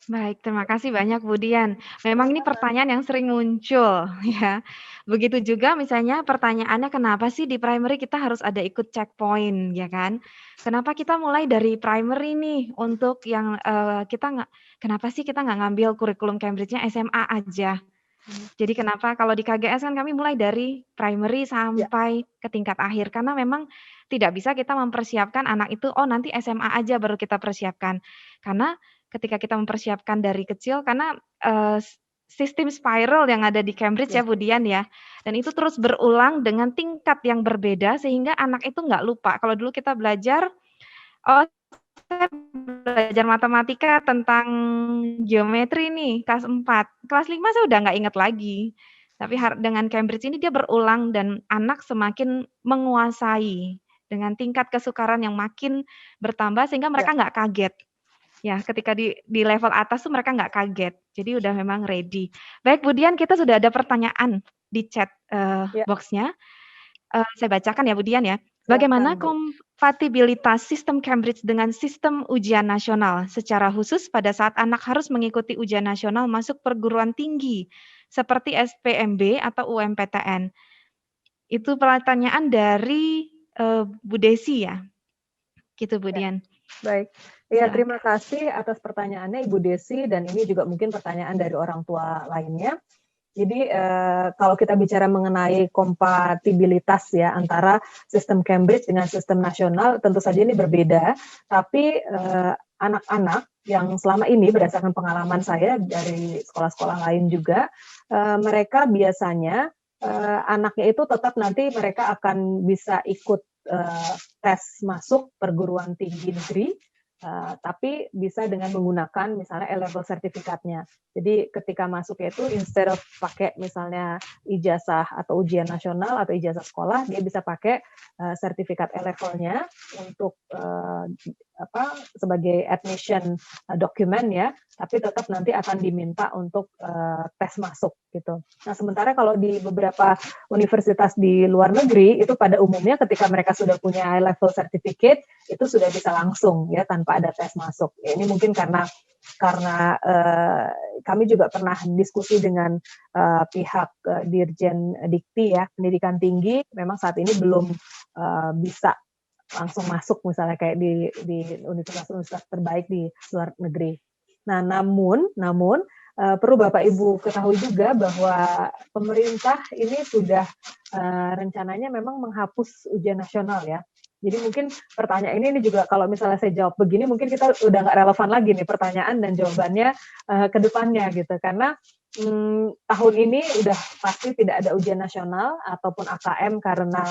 Baik, terima kasih banyak Bu Dian. Memang ini pertanyaan yang sering muncul ya. Begitu juga misalnya pertanyaannya kenapa sih di primary kita harus ada ikut checkpoint ya kan? Kenapa kita mulai dari primary nih untuk yang kita nggak kenapa sih kita nggak ngambil kurikulum Cambridge-nya SMA aja? Jadi kenapa kalau di KGS kan kami mulai dari primary Ya, sampai ke tingkat akhir karena memang tidak bisa kita mempersiapkan anak itu oh nanti SMA aja baru kita persiapkan. Karena ketika kita mempersiapkan dari kecil karena sistem spiral yang ada di Cambridge ya, ya Bu Dian ya. Dan itu terus berulang dengan tingkat yang berbeda sehingga anak itu nggak lupa. Kalau dulu kita belajar oh saya belajar matematika tentang geometri nih, kelas 4. Kelas 5 saya udah nggak inget lagi. Tapi dengan Cambridge ini dia berulang dan anak semakin menguasai dengan tingkat kesukaran yang makin bertambah sehingga ya, mereka nggak kaget. Ya, ketika di level atas tuh mereka nggak kaget. Jadi udah memang ready. Baik, Budian kita sudah ada pertanyaan di chat ya, box-nya. Saya bacakan ya Budian ya. silakan Bagaimana Bu. kompatibilitas sistem Cambridge dengan sistem ujian nasional, secara khusus pada saat anak harus mengikuti ujian nasional masuk perguruan tinggi, seperti SPMB atau UMPTN? Itu pertanyaan dari Bu Desi ya, gitu Bu Ya, Dian. baik. Ya, terima Silakan. kasih atas pertanyaannya Ibu Desi dan ini juga mungkin pertanyaan dari orang tua lainnya. Jadi kalau kita bicara mengenai kompatibilitas ya antara sistem Cambridge dengan sistem nasional, tentu saja ini berbeda. Tapi anak-anak yang selama ini berdasarkan pengalaman saya dari sekolah-sekolah lain juga, mereka biasanya anaknya itu tetap nanti mereka akan bisa ikut tes masuk perguruan tinggi negeri, tapi bisa dengan menggunakan misalnya A-level sertifikatnya. Jadi ketika masuk itu instead of pakai misalnya ijazah atau ujian nasional atau ijazah sekolah, dia bisa pakai sertifikat A-levelnya untuk sebagai admission document ya, tapi tetap nanti akan diminta untuk tes masuk gitu. Nah sementara kalau di beberapa universitas di luar negeri itu pada umumnya ketika mereka sudah punya A-level certificate itu sudah bisa langsung ya tanpa ada tes masuk. Ya, ini mungkin karena kami juga pernah diskusi dengan pihak Dirjen Dikti ya, pendidikan tinggi, memang saat ini belum bisa langsung masuk misalnya kayak di universitas-universitas terbaik di luar negeri. Nah, namun perlu Bapak Ibu ketahui juga bahwa pemerintah ini sudah rencananya memang menghapus ujian nasional ya. Jadi mungkin pertanyaan ini juga kalau misalnya saya jawab begini mungkin kita udah nggak relevan lagi nih pertanyaan dan jawabannya ke depannya gitu karena tahun ini udah pasti tidak ada ujian nasional ataupun AKM karena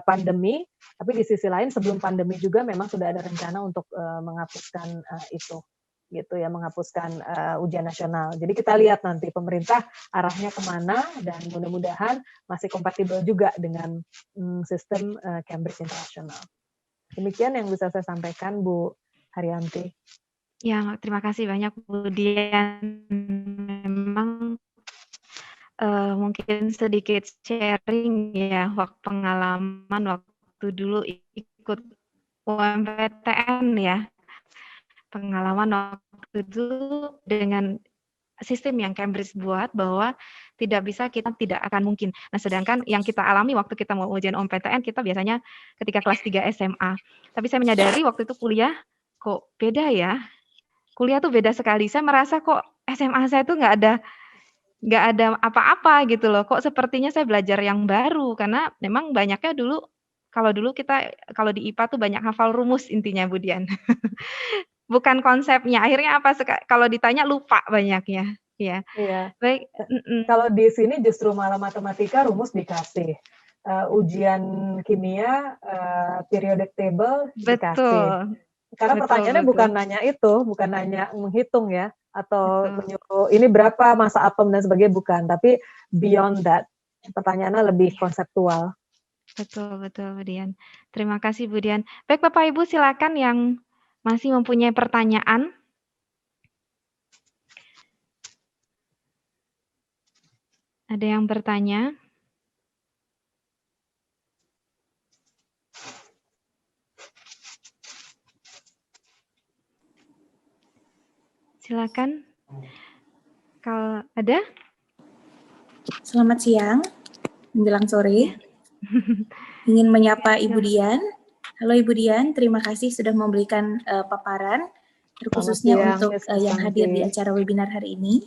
pandemi. Tapi di sisi lain sebelum pandemi juga memang sudah ada rencana untuk menghapuskan itu gitu ya, menghapuskan ujian nasional. Jadi kita lihat nanti pemerintah arahnya kemana dan mudah-mudahan masih kompatibel juga dengan sistem Cambridge International. Demikian yang bisa saya sampaikan Bu Haryanti. Ya, terima kasih banyak Bu Dian. Memang mungkin sedikit sharing ya, pengalaman waktu dulu ikut UMPTN ya. Pengalaman waktu itu dengan sistem yang Cambridge buat bahwa tidak bisa kita tidak akan mungkin. Nah, sedangkan yang kita alami waktu kita mau ujian UMPTN kita biasanya ketika kelas 3 SMA. Tapi saya menyadari waktu itu kuliah kok beda ya. Kuliah tuh beda sekali. Saya merasa kok SMA saya tuh nggak ada apa-apa gitu loh. Kok sepertinya saya belajar yang baru karena memang banyaknya dulu kalau kalau di IPA tuh banyak hafal rumus intinya Bu Dian. Bukan konsepnya. Akhirnya apa kalau ditanya lupa banyaknya. Ya. Iya. Baik, Kalau di sini justru malah matematika rumus dikasih. Ujian kimia periodic table dikasih. betul. Karena Betul pertanyaannya betul. bukan nanya itu, bukan nanya menghitung ya, atau Betul. menyuruh ini berapa masa atom dan sebagainya, bukan. Tapi beyond that, pertanyaannya lebih konseptual. Betul betul Bu Dian. Terima kasih Bu Dian. Baik Bapak Ibu silakan yang masih mempunyai pertanyaan. Ada yang bertanya? silakan. Kalau ada? Selamat siang, menjelang Ya. sore. Ingin menyapa Ya, Ibu Dian. Halo Ibu Dian, terima kasih sudah memberikan paparan, terkhususnya siang, untuk Miss yang hadir di Susanti. acara webinar hari ini.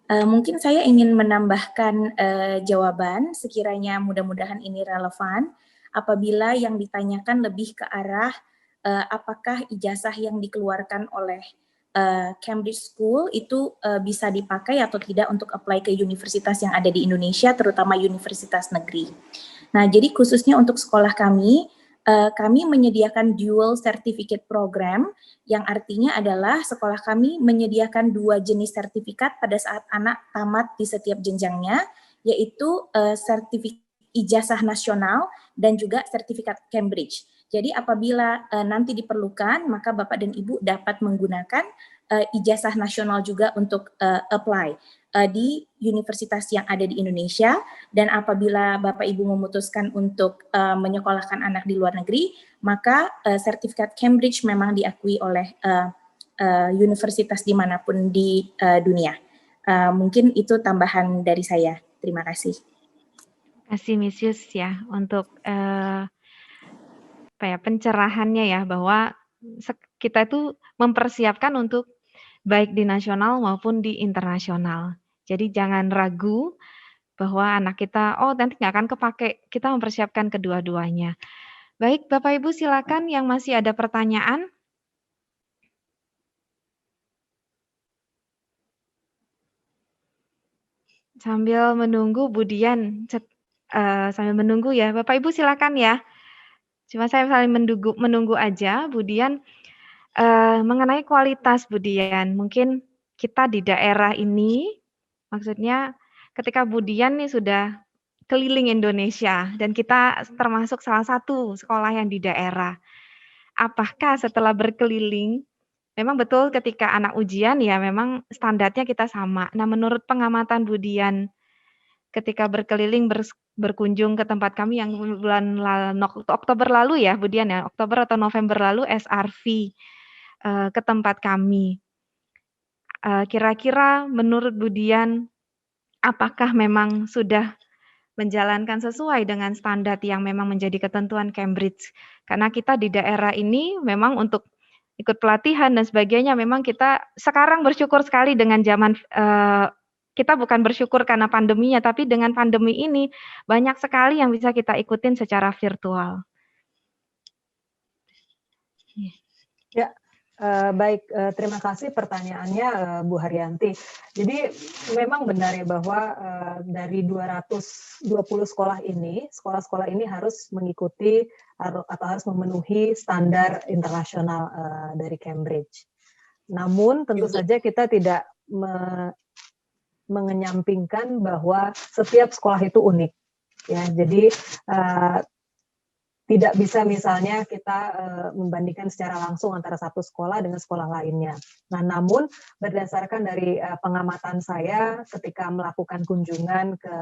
Mungkin saya ingin menambahkan jawaban, sekiranya mudah-mudahan ini relevan, apabila yang ditanyakan lebih ke arah apakah ijazah yang dikeluarkan oleh Cambridge School itu bisa dipakai atau tidak untuk apply ke universitas yang ada di Indonesia, terutama universitas negeri. Nah, jadi khususnya untuk sekolah kami menyediakan dual certificate program, yang artinya adalah sekolah kami menyediakan 2 jenis sertifikat pada saat anak tamat di setiap jenjangnya, yaitu sertifikat ijazah nasional dan juga sertifikat Cambridge. Jadi apabila nanti diperlukan, maka Bapak dan Ibu dapat menggunakan ijazah nasional juga untuk apply di universitas yang ada di Indonesia, dan apabila Bapak Ibu memutuskan untuk menyekolahkan anak di luar negeri, maka sertifikat Cambridge memang diakui oleh universitas dimanapun di dunia. Mungkin itu tambahan dari saya. Terima kasih. Terima kasih Miss Yus ya untuk pencerahannya ya, bahwa kita itu mempersiapkan untuk baik di nasional maupun di internasional. Jadi jangan ragu bahwa anak kita, oh nanti nggak akan kepake, kita mempersiapkan kedua-duanya. Baik, Bapak Ibu silakan yang masih ada pertanyaan. Sambil menunggu Bu Dian, sambil menunggu ya, Bapak Ibu silakan ya. Cuma saya saling menunggu aja, Bu Dian. Mengenai kualitas Bu Dian, mungkin kita di daerah ini, maksudnya ketika Bu Dian nih sudah keliling Indonesia dan kita termasuk salah satu sekolah yang di daerah. Apakah setelah berkeliling, memang betul ketika anak ujian ya memang standarnya kita sama. Nah, menurut pengamatan Bu Dian, ketika berkeliling berkunjung ke tempat kami yang bulan Oktober lalu ya Bu Dian ya, Oktober atau November lalu SRV ke tempat kami. Kira-kira menurut Bu Dian, apakah memang sudah menjalankan sesuai dengan standar yang memang menjadi ketentuan Cambridge? Karena kita di daerah ini memang untuk ikut pelatihan dan sebagainya, memang kita sekarang bersyukur sekali dengan zaman, kita bukan bersyukur karena pandeminya, tapi dengan pandemi ini banyak sekali yang bisa kita ikutin secara virtual. Ya, baik, terima kasih pertanyaannya Bu Haryanti. Jadi memang benar ya bahwa dari 220 sekolah ini, sekolah-sekolah ini harus mengikuti atau harus memenuhi standar internasional dari Cambridge. Namun tentu saja kita tidak mengenyampingkan bahwa setiap sekolah itu unik. Ya, jadi tidak bisa misalnya kita membandingkan secara langsung antara satu sekolah dengan sekolah lainnya. Nah, namun berdasarkan dari pengamatan saya ketika melakukan kunjungan ke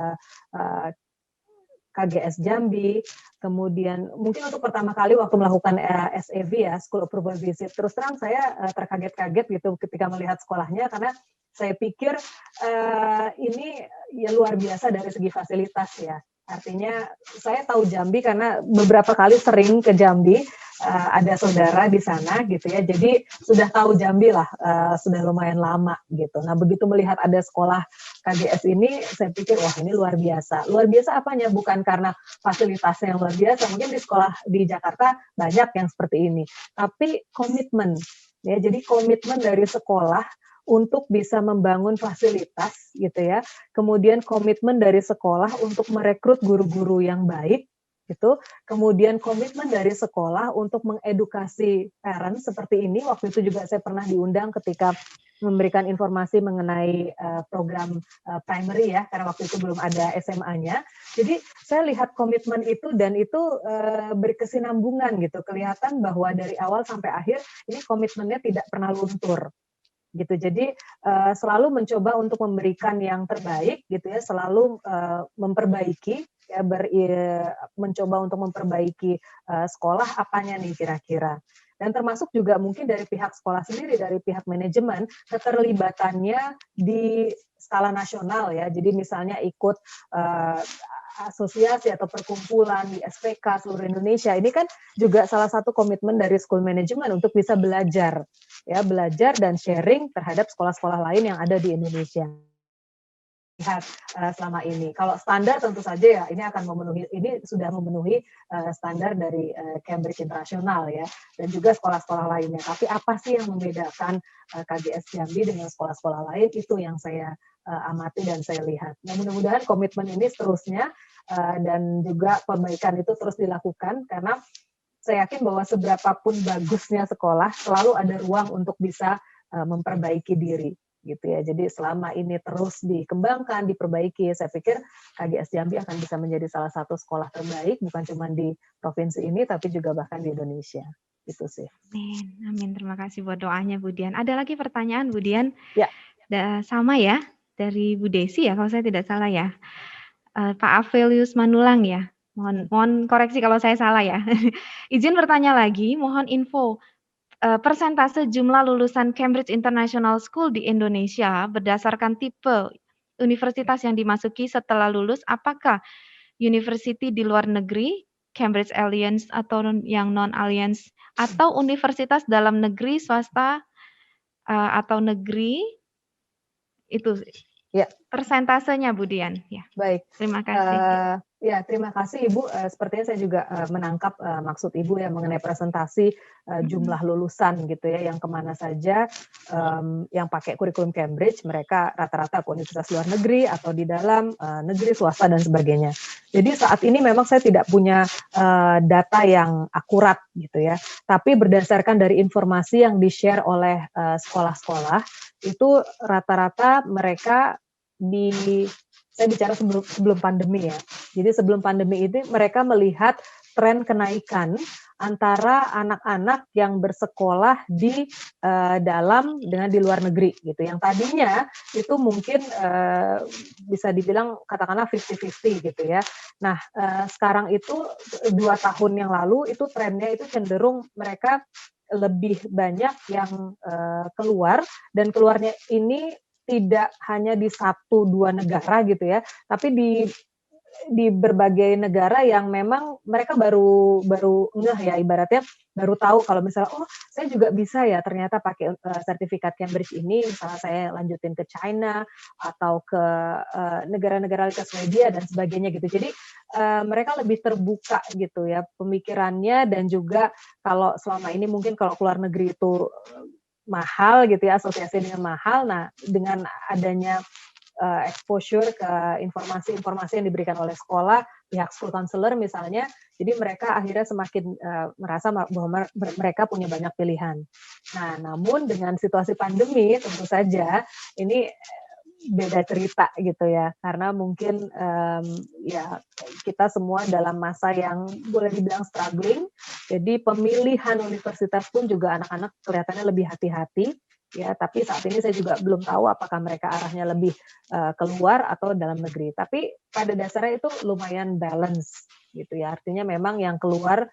KGS Jambi, kemudian mungkin untuk pertama kali waktu melakukan SAV ya, School Approval Visit, terus terang saya terkaget-kaget gitu ketika melihat sekolahnya, karena saya pikir ini ya luar biasa dari segi fasilitas ya. Artinya saya tahu Jambi karena beberapa kali sering ke Jambi, ada saudara di sana gitu ya. Jadi sudah tahu Jambi lah, sudah lumayan lama gitu. Nah, begitu melihat ada sekolah KGS ini, saya pikir wah ini luar biasa. Luar biasa apanya? Bukan karena fasilitasnya yang luar biasa. Mungkin di sekolah di Jakarta banyak yang seperti ini. Tapi komitmen ya. Jadi komitmen dari sekolah untuk bisa membangun fasilitas gitu ya. Kemudian komitmen dari sekolah untuk merekrut guru-guru yang baik gitu. Kemudian komitmen dari sekolah untuk mengedukasi parents seperti ini. Waktu itu juga saya pernah diundang ketika memberikan informasi mengenai program primary ya, karena waktu itu belum ada SMA-nya. Jadi saya lihat komitmen itu dan itu berkesinambungan gitu. Kelihatan bahwa dari awal sampai akhir ini komitmennya tidak pernah luntur. Gitu. Jadi selalu mencoba untuk memberikan yang terbaik gitu ya, selalu memperbaiki ya, mencoba untuk memperbaiki sekolah apanya nih kira-kira. Dan termasuk juga mungkin dari pihak sekolah sendiri, dari pihak manajemen, keterlibatannya di skala nasional ya. Jadi misalnya ikut asosiasi atau perkumpulan di SPK seluruh Indonesia. Ini kan juga salah satu komitmen dari school management untuk bisa belajar dan sharing terhadap sekolah-sekolah lain yang ada di Indonesia. Lihat selama ini. Kalau standar tentu saja ya ini sudah memenuhi standar dari Cambridge International ya, dan juga sekolah-sekolah lainnya. Tapi apa sih yang membedakan KGS Jambi dengan sekolah-sekolah lain, itu yang saya amati dan saya lihat. Nah, mudah-mudahan komitmen ini seterusnya dan juga perbaikan itu terus dilakukan, karena saya yakin bahwa seberapapun bagusnya sekolah selalu ada ruang untuk bisa memperbaiki diri gitu ya. Jadi selama ini terus dikembangkan, diperbaiki, saya pikir KGS Jambi akan bisa menjadi salah satu sekolah terbaik bukan cuma di provinsi ini tapi juga bahkan di Indonesia. Itu sih. Amin. Amin. Terima kasih buat doanya Bu Dian. Ada lagi pertanyaan Bu Dian? Ya. Sama ya, dari Bu Desi ya kalau saya tidak salah ya. Pak Avelius Manulang ya. Mohon koreksi kalau saya salah ya. Izin bertanya lagi, mohon info persentase jumlah lulusan Cambridge International School di Indonesia berdasarkan tipe universitas yang dimasuki setelah lulus, apakah university di luar negeri, Cambridge Alliance atau yang non-alliance, atau universitas dalam negeri, swasta, atau negeri, itu ya. Persentasenya Bu Dian. Ya. Baik. Terima kasih. Ya, terima kasih Ibu. Sepertinya saya juga menangkap maksud Ibu ya mengenai presentasi jumlah lulusan gitu ya, yang kemana saja yang pakai kurikulum Cambridge, mereka rata-rata ke universitas luar negeri atau di dalam negeri, swasta dan sebagainya. Jadi saat ini memang saya tidak punya data yang akurat gitu ya, tapi berdasarkan dari informasi yang di-share oleh sekolah-sekolah, itu rata-rata mereka saya bicara sebelum pandemi ya. Jadi sebelum pandemi ini mereka melihat tren kenaikan antara anak-anak yang bersekolah di dalam dengan di luar negeri gitu. Yang tadinya itu mungkin bisa dibilang katakanlah 50-50 gitu ya. Nah, sekarang itu 2 tahun yang lalu itu trennya itu cenderung mereka lebih banyak yang keluar, dan keluarnya ini tidak hanya di 1-2 negara gitu ya, tapi di berbagai negara yang memang mereka baru ngeh ya, ibaratnya baru tahu kalau misalnya saya juga bisa ya ternyata pakai sertifikat Cambridge ini, misalnya saya lanjutin ke China atau ke negara-negara ke Swedia dan sebagainya gitu. Jadi mereka lebih terbuka gitu ya pemikirannya, dan juga kalau selama ini mungkin kalau keluar negeri itu mahal gitu ya, asosiasi dengan mahal. Nah, dengan adanya exposure ke informasi-informasi yang diberikan oleh sekolah, pihak school counselor misalnya, jadi mereka akhirnya semakin merasa bahwa mereka punya banyak pilihan. Nah, namun dengan situasi pandemi tentu saja ini beda cerita gitu ya, karena mungkin ya kita semua dalam masa yang boleh dibilang struggling, jadi pemilihan universitas pun juga anak-anak kelihatannya lebih hati-hati ya, tapi saat ini saya juga belum tahu apakah mereka arahnya lebih keluar atau dalam negeri, tapi pada dasarnya itu lumayan balance gitu ya, artinya memang yang keluar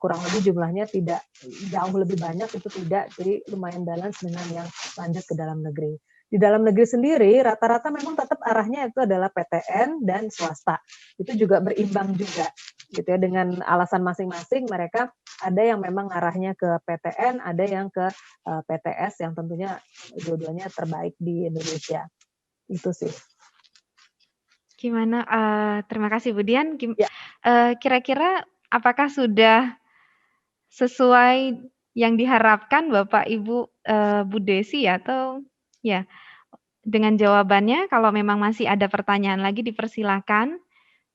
kurang lebih jumlahnya tidak jauh lebih banyak, itu tidak, jadi lumayan balance dengan yang lanjut ke dalam negeri. Di dalam negeri sendiri rata-rata memang tetap arahnya itu adalah PTN dan swasta. Itu juga berimbang juga gitu ya, dengan alasan masing-masing. Mereka ada yang memang arahnya ke PTN, ada yang ke PTS, yang tentunya dua-duanya terbaik di Indonesia. Itu sih. Gimana? Terima kasih Bu Dian. Ya. Kira-kira apakah sudah sesuai yang diharapkan Bapak Ibu Bu Desi atau ya, dengan jawabannya? Kalau memang masih ada pertanyaan lagi dipersilakan.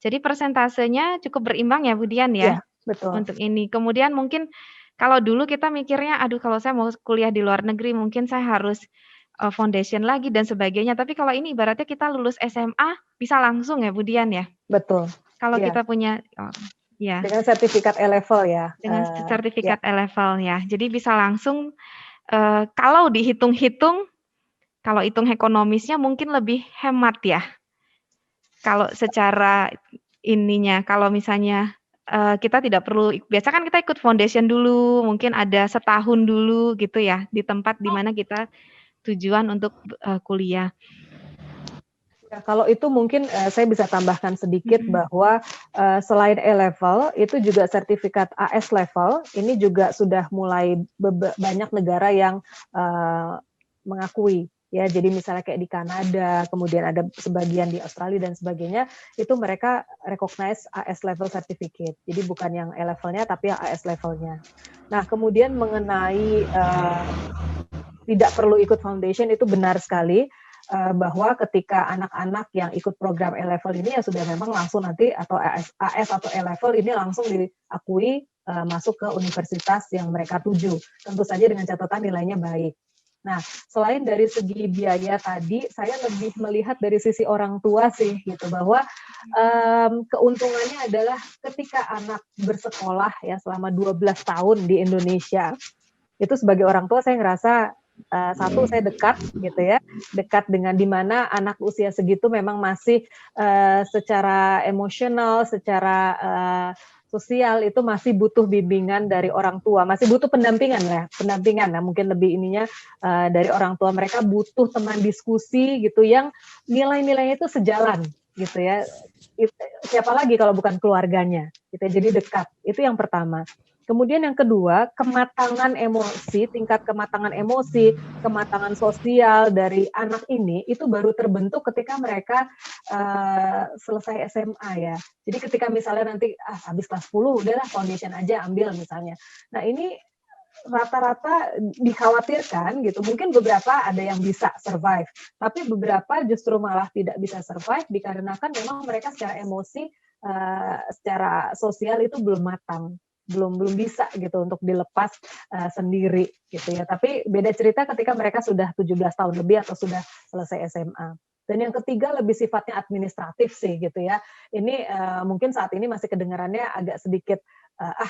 Jadi persentasenya cukup berimbang ya Bu Dian ya? Ya, betul. Untuk ini. Kemudian mungkin kalau dulu kita mikirnya, aduh kalau saya mau kuliah di luar negeri mungkin saya harus foundation lagi dan sebagainya. Tapi kalau ini ibaratnya kita lulus SMA bisa langsung ya Bu Dian ya? Betul. Kalau ya. kita punya ya. Dengan sertifikat E-level ya. Dengan sertifikat E-level ya. Jadi bisa langsung kalau dihitung-hitung, kalau hitung ekonomisnya mungkin lebih hemat ya. Kalau secara ininya, kalau misalnya kita tidak perlu, biasa kan kita ikut foundation dulu, mungkin ada setahun dulu gitu ya, di tempat di mana kita tujuan untuk kuliah. Ya, kalau itu mungkin saya bisa tambahkan sedikit bahwa selain A-level, itu juga sertifikat AS level, ini juga sudah mulai banyak negara yang mengakui. Ya, jadi misalnya kayak di Kanada, kemudian ada sebagian di Australia dan sebagainya, itu mereka recognize AS level certificate. Jadi bukan yang A-levelnya, tapi yang AS levelnya. Nah, kemudian mengenai tidak perlu ikut foundation, itu benar sekali. Bahwa ketika anak-anak yang ikut program A-level ini ya sudah memang langsung nanti atau AS atau A-level ini langsung diakui masuk ke universitas yang mereka tuju. Tentu saja dengan catatan nilainya baik. Nah, selain dari segi biaya tadi, saya lebih melihat dari sisi orang tua sih, gitu, bahwa keuntungannya adalah ketika anak bersekolah ya selama 12 tahun di Indonesia, itu sebagai orang tua saya ngerasa satu, saya dekat gitu ya, dekat dengan di mana anak usia segitu memang masih secara emosional, secara sosial itu masih butuh bimbingan dari orang tua, masih butuh pendampingan. Nah, mungkin lebih ininya dari orang tua, mereka butuh teman diskusi gitu yang nilai-nilainya itu sejalan gitu ya. Siapa lagi kalau bukan keluarganya, gitu. Jadi dekat, itu yang pertama. Kemudian yang kedua, kematangan emosi, tingkat kematangan emosi, kematangan sosial dari anak ini itu baru terbentuk ketika mereka selesai SMA ya. Jadi ketika misalnya nanti habis kelas 10 udahlah foundation aja ambil misalnya. Nah, ini rata-rata dikhawatirkan gitu. Mungkin beberapa ada yang bisa survive, tapi beberapa justru malah tidak bisa survive dikarenakan memang mereka secara emosi, secara sosial itu belum matang. Belum bisa gitu untuk dilepas sendiri gitu ya. Tapi beda cerita ketika mereka sudah 17 tahun lebih atau sudah selesai SMA. Dan yang ketiga lebih sifatnya administratif sih gitu ya. Ini mungkin saat ini masih kedengarannya agak sedikit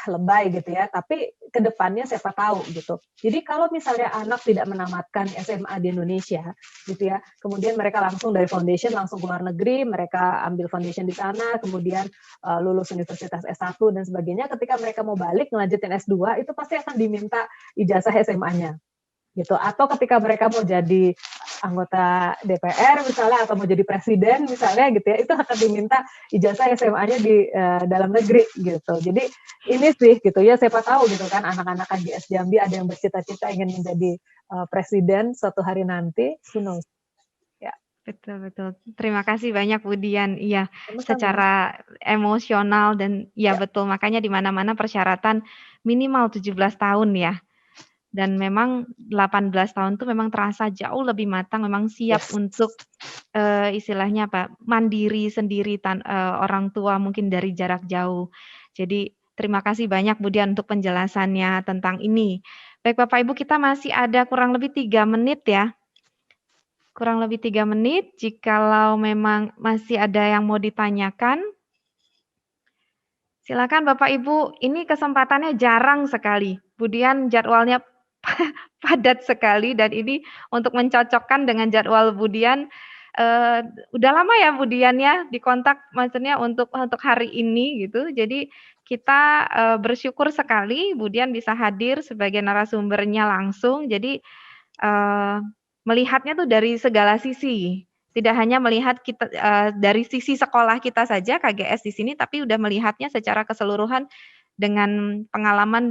lebay gitu ya, tapi kedepannya siapa tahu gitu. Jadi kalau misalnya anak tidak menamatkan SMA di Indonesia gitu ya, kemudian mereka langsung dari foundation langsung ke luar negeri, mereka ambil foundation di sana, kemudian lulus universitas S1 dan sebagainya, ketika mereka mau balik ngelanjutin S2 itu pasti akan diminta ijazah SMA-nya gitu. Atau ketika mereka mau jadi anggota DPR misalnya atau mau jadi presiden misalnya gitu ya, itu akan diminta ijazah SMA-nya di dalam negeri gitu. Jadi ini sih gitu ya, siapa tahu gitu kan anak-anak KGS Jambi ada yang bercita-cita ingin menjadi presiden suatu hari nanti, who knows. Ya. Betul. Terima kasih banyak Bu Dian. Iya, Sama-sama. secara emosional dan ya betul, makanya di mana-mana persyaratan minimal 17 tahun ya. Dan memang 18 tahun itu memang terasa jauh lebih matang, memang siap untuk istilahnya apa, mandiri sendiri orang tua mungkin dari jarak jauh. Jadi terima kasih banyak Bu Dian untuk penjelasannya tentang ini. Baik Bapak Ibu, kita masih ada kurang lebih 3 menit ya. Kurang lebih 3 menit, jikalau memang masih ada yang mau ditanyakan. Silakan Bapak Ibu, ini kesempatannya jarang sekali. Bu Dian jadwalnya padat sekali dan ini untuk mencocokkan dengan jadwal Bu Dian, udah lama ya Bu Dian ya dikontak maksudnya untuk hari ini gitu. Jadi kita bersyukur sekali Bu Dian bisa hadir sebagai narasumbernya langsung. Jadi melihatnya tuh dari segala sisi. Tidak hanya melihat kita dari sisi sekolah kita saja KGS di sini, tapi udah melihatnya secara keseluruhan dengan pengalaman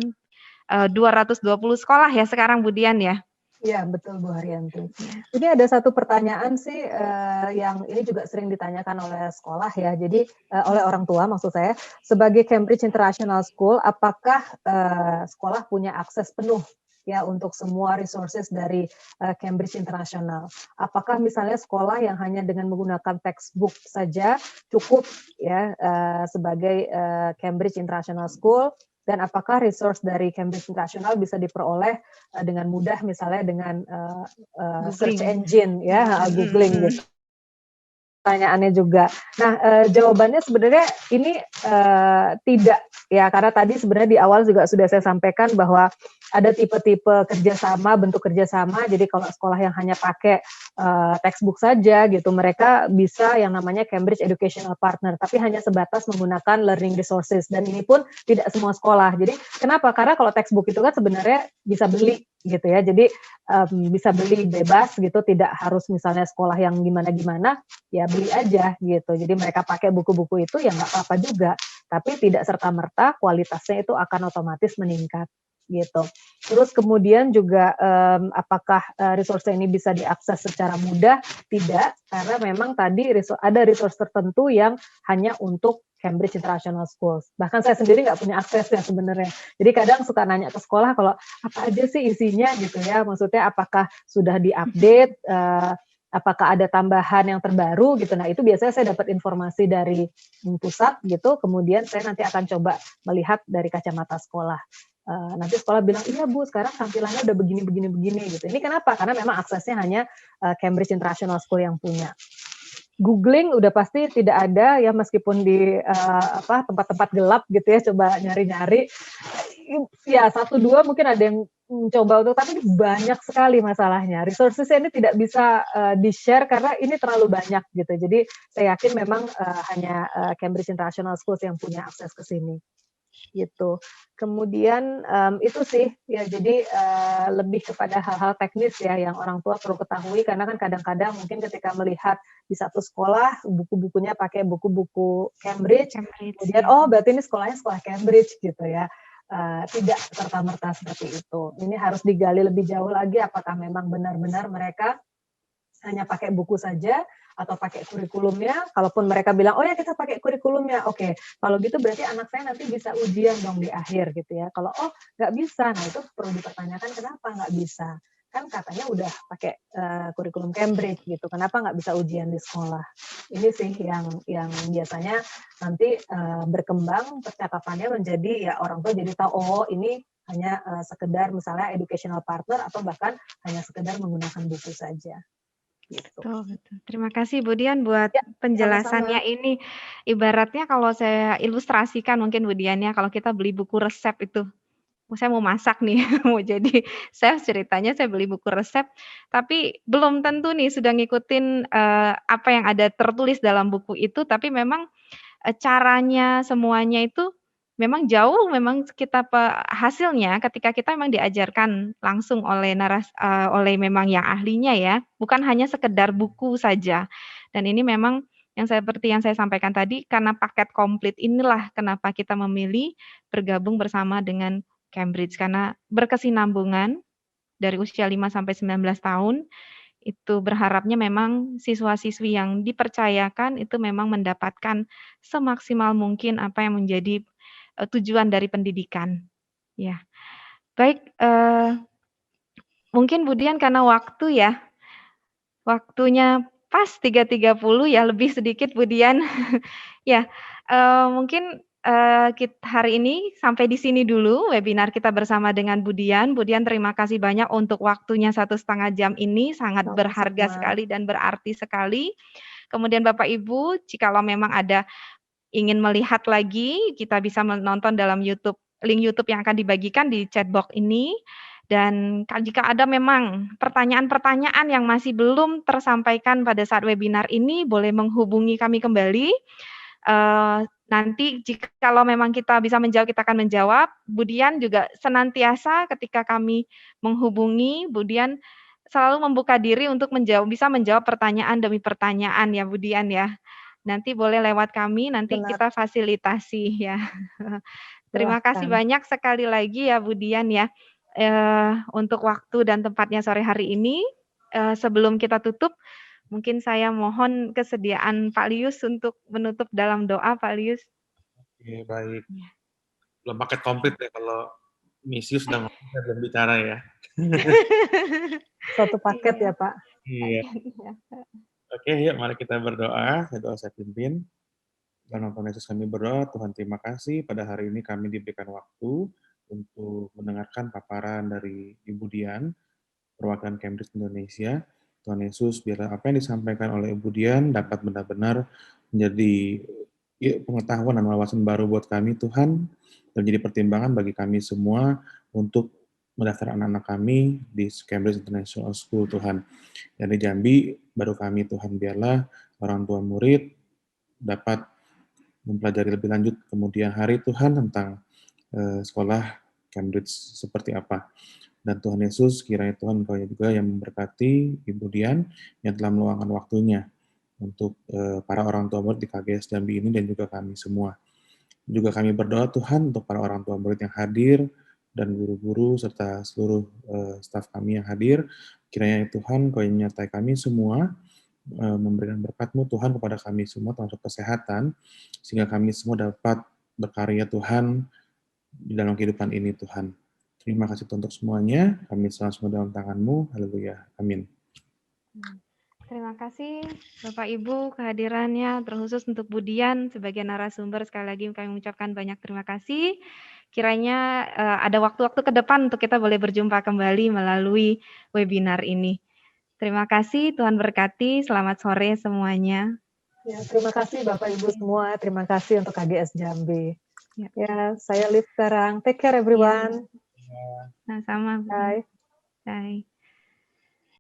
220 sekolah ya sekarang Bu Dian ya? Iya, betul Bu Haryanti. Ini ada satu pertanyaan sih yang ini juga sering ditanyakan oleh sekolah ya. Jadi oleh orang tua maksud saya, sebagai Cambridge International School, apakah sekolah punya akses penuh ya untuk semua resources dari Cambridge International? Apakah misalnya sekolah yang hanya dengan menggunakan textbook saja cukup ya sebagai Cambridge International School? Dan apakah resource dari Cambridge International bisa diperoleh dengan mudah misalnya dengan search engine ya, googling gitu. Pertanyaannya juga. Nah, jawabannya sebenarnya ini tidak ya, karena tadi sebenarnya di awal juga sudah saya sampaikan bahwa ada tipe-tipe kerjasama, bentuk kerjasama. Jadi kalau sekolah yang hanya pakai textbook saja gitu. Mereka bisa yang namanya Cambridge Educational Partner, tapi hanya sebatas menggunakan learning resources, dan ini pun tidak semua sekolah. Jadi kenapa? Karena kalau textbook itu kan sebenarnya bisa beli gitu ya. Jadi bisa beli bebas gitu, tidak harus misalnya sekolah yang gimana-gimana, ya beli aja gitu. Jadi mereka pakai buku-buku itu ya nggak apa-apa juga, tapi tidak serta-merta kualitasnya itu akan otomatis meningkat gitu. Terus kemudian juga apakah resource ini bisa diakses secara mudah? Tidak, karena memang tadi ada resource tertentu yang hanya untuk Cambridge International Schools. Bahkan saya sendiri nggak punya aksesnya sebenarnya. Jadi kadang suka nanya ke sekolah kalau apa aja sih isinya gitu ya. Maksudnya apakah sudah diupdate, apakah ada tambahan yang terbaru gitu. Nah itu biasanya saya dapat informasi dari pusat gitu. Kemudian saya nanti akan coba melihat dari kacamata sekolah. Nanti sekolah bilang, iya Bu, sekarang tampilannya udah begini gitu. Ini kenapa? Karena memang aksesnya hanya Cambridge International School yang punya. Googling udah pasti tidak ada ya, meskipun di tempat-tempat gelap gitu ya, coba nyari-nyari. Ya 1-2 mungkin ada yang mencoba untuk, tapi banyak sekali masalahnya. Resources-nya ini tidak bisa di-share karena ini terlalu banyak gitu. Jadi saya yakin memang hanya Cambridge International Schools yang punya akses ke sini. Gitu. Kemudian itu sih ya, jadi lebih kepada hal-hal teknis ya yang orang tua perlu ketahui, karena kan kadang-kadang mungkin ketika melihat di satu sekolah buku-bukunya pakai buku-buku Cambridge, kemudian oh berarti ini sekolahnya sekolah Cambridge gitu ya. Tidak serta-merta seperti itu. Ini harus digali lebih jauh lagi, apakah memang benar-benar mereka hanya pakai buku saja atau pakai kurikulumnya. Kalaupun mereka bilang, oh ya kita pakai kurikulumnya, oke. Kalau gitu berarti anak saya nanti bisa ujian dong di akhir gitu ya. Kalau oh nggak bisa, nah itu perlu dipertanyakan kenapa nggak bisa. Kan katanya udah pakai kurikulum Cambridge gitu, kenapa nggak bisa ujian di sekolah. Ini sih yang biasanya nanti berkembang percakapannya menjadi ya orang tua jadi tahu, oh ini hanya sekedar misalnya educational partner atau bahkan hanya sekedar menggunakan buku saja. Gitu. Betul. Terima kasih Bu Dian buat Ya, penjelasannya sama-sama. ini. Ibaratnya kalau saya ilustrasikan mungkin Bu Dian ya, kalau kita beli buku resep itu, saya mau masak nih, mau jadi chef, ceritanya saya beli buku resep, tapi belum tentu nih sudah ngikutin apa yang ada tertulis dalam buku itu, tapi memang caranya semuanya itu memang jauh, memang hasilnya ketika kita memang diajarkan langsung oleh oleh memang yang ahlinya ya, bukan hanya sekedar buku saja. Dan ini memang seperti yang saya sampaikan tadi, karena paket komplit inilah kenapa kita memilih bergabung bersama dengan Cambridge, karena berkesinambungan dari usia 5 sampai 19 tahun, itu berharapnya memang siswa-siswi yang dipercayakan itu memang mendapatkan semaksimal mungkin apa yang menjadi tujuan dari pendidikan. Ya, baik. Mungkin Bu Dian karena waktu ya, waktunya pas 3.30 ya, lebih sedikit Bu Dian. Ya, mungkin hari ini sampai di sini dulu webinar kita bersama dengan Bu Dian. Bu Dian terima kasih banyak untuk waktunya 1,5 jam ini, sangat berharga sekali dan berarti sekali. Kemudian Bapak Ibu, jikalau memang ada ingin melihat lagi, kita bisa menonton dalam YouTube, link YouTube yang akan dibagikan di chat box ini. Dan jika ada memang pertanyaan-pertanyaan yang masih belum tersampaikan pada saat webinar ini, boleh menghubungi kami kembali. Nanti jikalau memang kita bisa menjawab, kita akan menjawab. Bu Dian juga senantiasa ketika kami menghubungi, Bu Dian selalu membuka diri untuk bisa menjawab pertanyaan demi pertanyaan ya Bu Dian ya. Nanti boleh lewat kami, nanti kita fasilitasi ya. Terima kasih banyak sekali lagi ya Bu Dian ya, untuk waktu dan tempatnya sore hari ini. Sebelum kita tutup, mungkin saya mohon kesediaan Pak Lius untuk menutup dalam doa, Pak Lius. Oke, baik. Belum paket komplit ya kalau Misius sudah belum bicara ya. Satu paket ya Pak. Iya. Oke, yuk mari kita berdoa. Doa saya pimpin. Dalam nama Yesus kami berdoa, Tuhan terima kasih pada hari ini kami diberikan waktu untuk mendengarkan paparan dari Ibu Dian, perwakilan Cambridge Indonesia. Tuhan Yesus, biarlah apa yang disampaikan oleh Ibu Dian dapat benar-benar menjadi pengetahuan dan wawasan baru buat kami, Tuhan, dan menjadi pertimbangan bagi kami semua untuk mendaftar anak-anak kami di Cambridge International School, Tuhan. Dan di Jambi, baru kami, Tuhan, biarlah orang tua murid dapat mempelajari lebih lanjut kemudian hari, Tuhan, tentang sekolah Cambridge seperti apa. Dan Tuhan Yesus, kiranya Tuhan Engkau juga yang memberkati Ibu Dian yang telah meluangkan waktunya untuk para orang tua murid di KGS Jambi ini dan juga kami semua. Juga kami berdoa Tuhan untuk para orang tua murid yang hadir dan guru-guru serta seluruh staf kami yang hadir. Kiranya Tuhan Kau menyertai kami semua, memberikan berkat-Mu Tuhan kepada kami semua termasuk kesehatan, sehingga kami semua dapat berkarya Tuhan di dalam kehidupan ini Tuhan. Terima kasih untuk semuanya. Kami selalu semua dalam tangan-Mu. Haleluya. Amin. Terima kasih Bapak Ibu kehadirannya, terkhusus untuk Bu Dian sebagai narasumber. Sekali lagi kami mengucapkan banyak terima kasih. Kiranya ada waktu-waktu ke depan untuk kita boleh berjumpa kembali melalui webinar ini. Terima kasih, Tuhan berkati. Selamat sore semuanya. Ya, terima kasih Bapak Ibu semua. Terima kasih untuk KGS Jambi. Ya, saya live sekarang. Take care everyone. Sama-sama. Bye. Bye.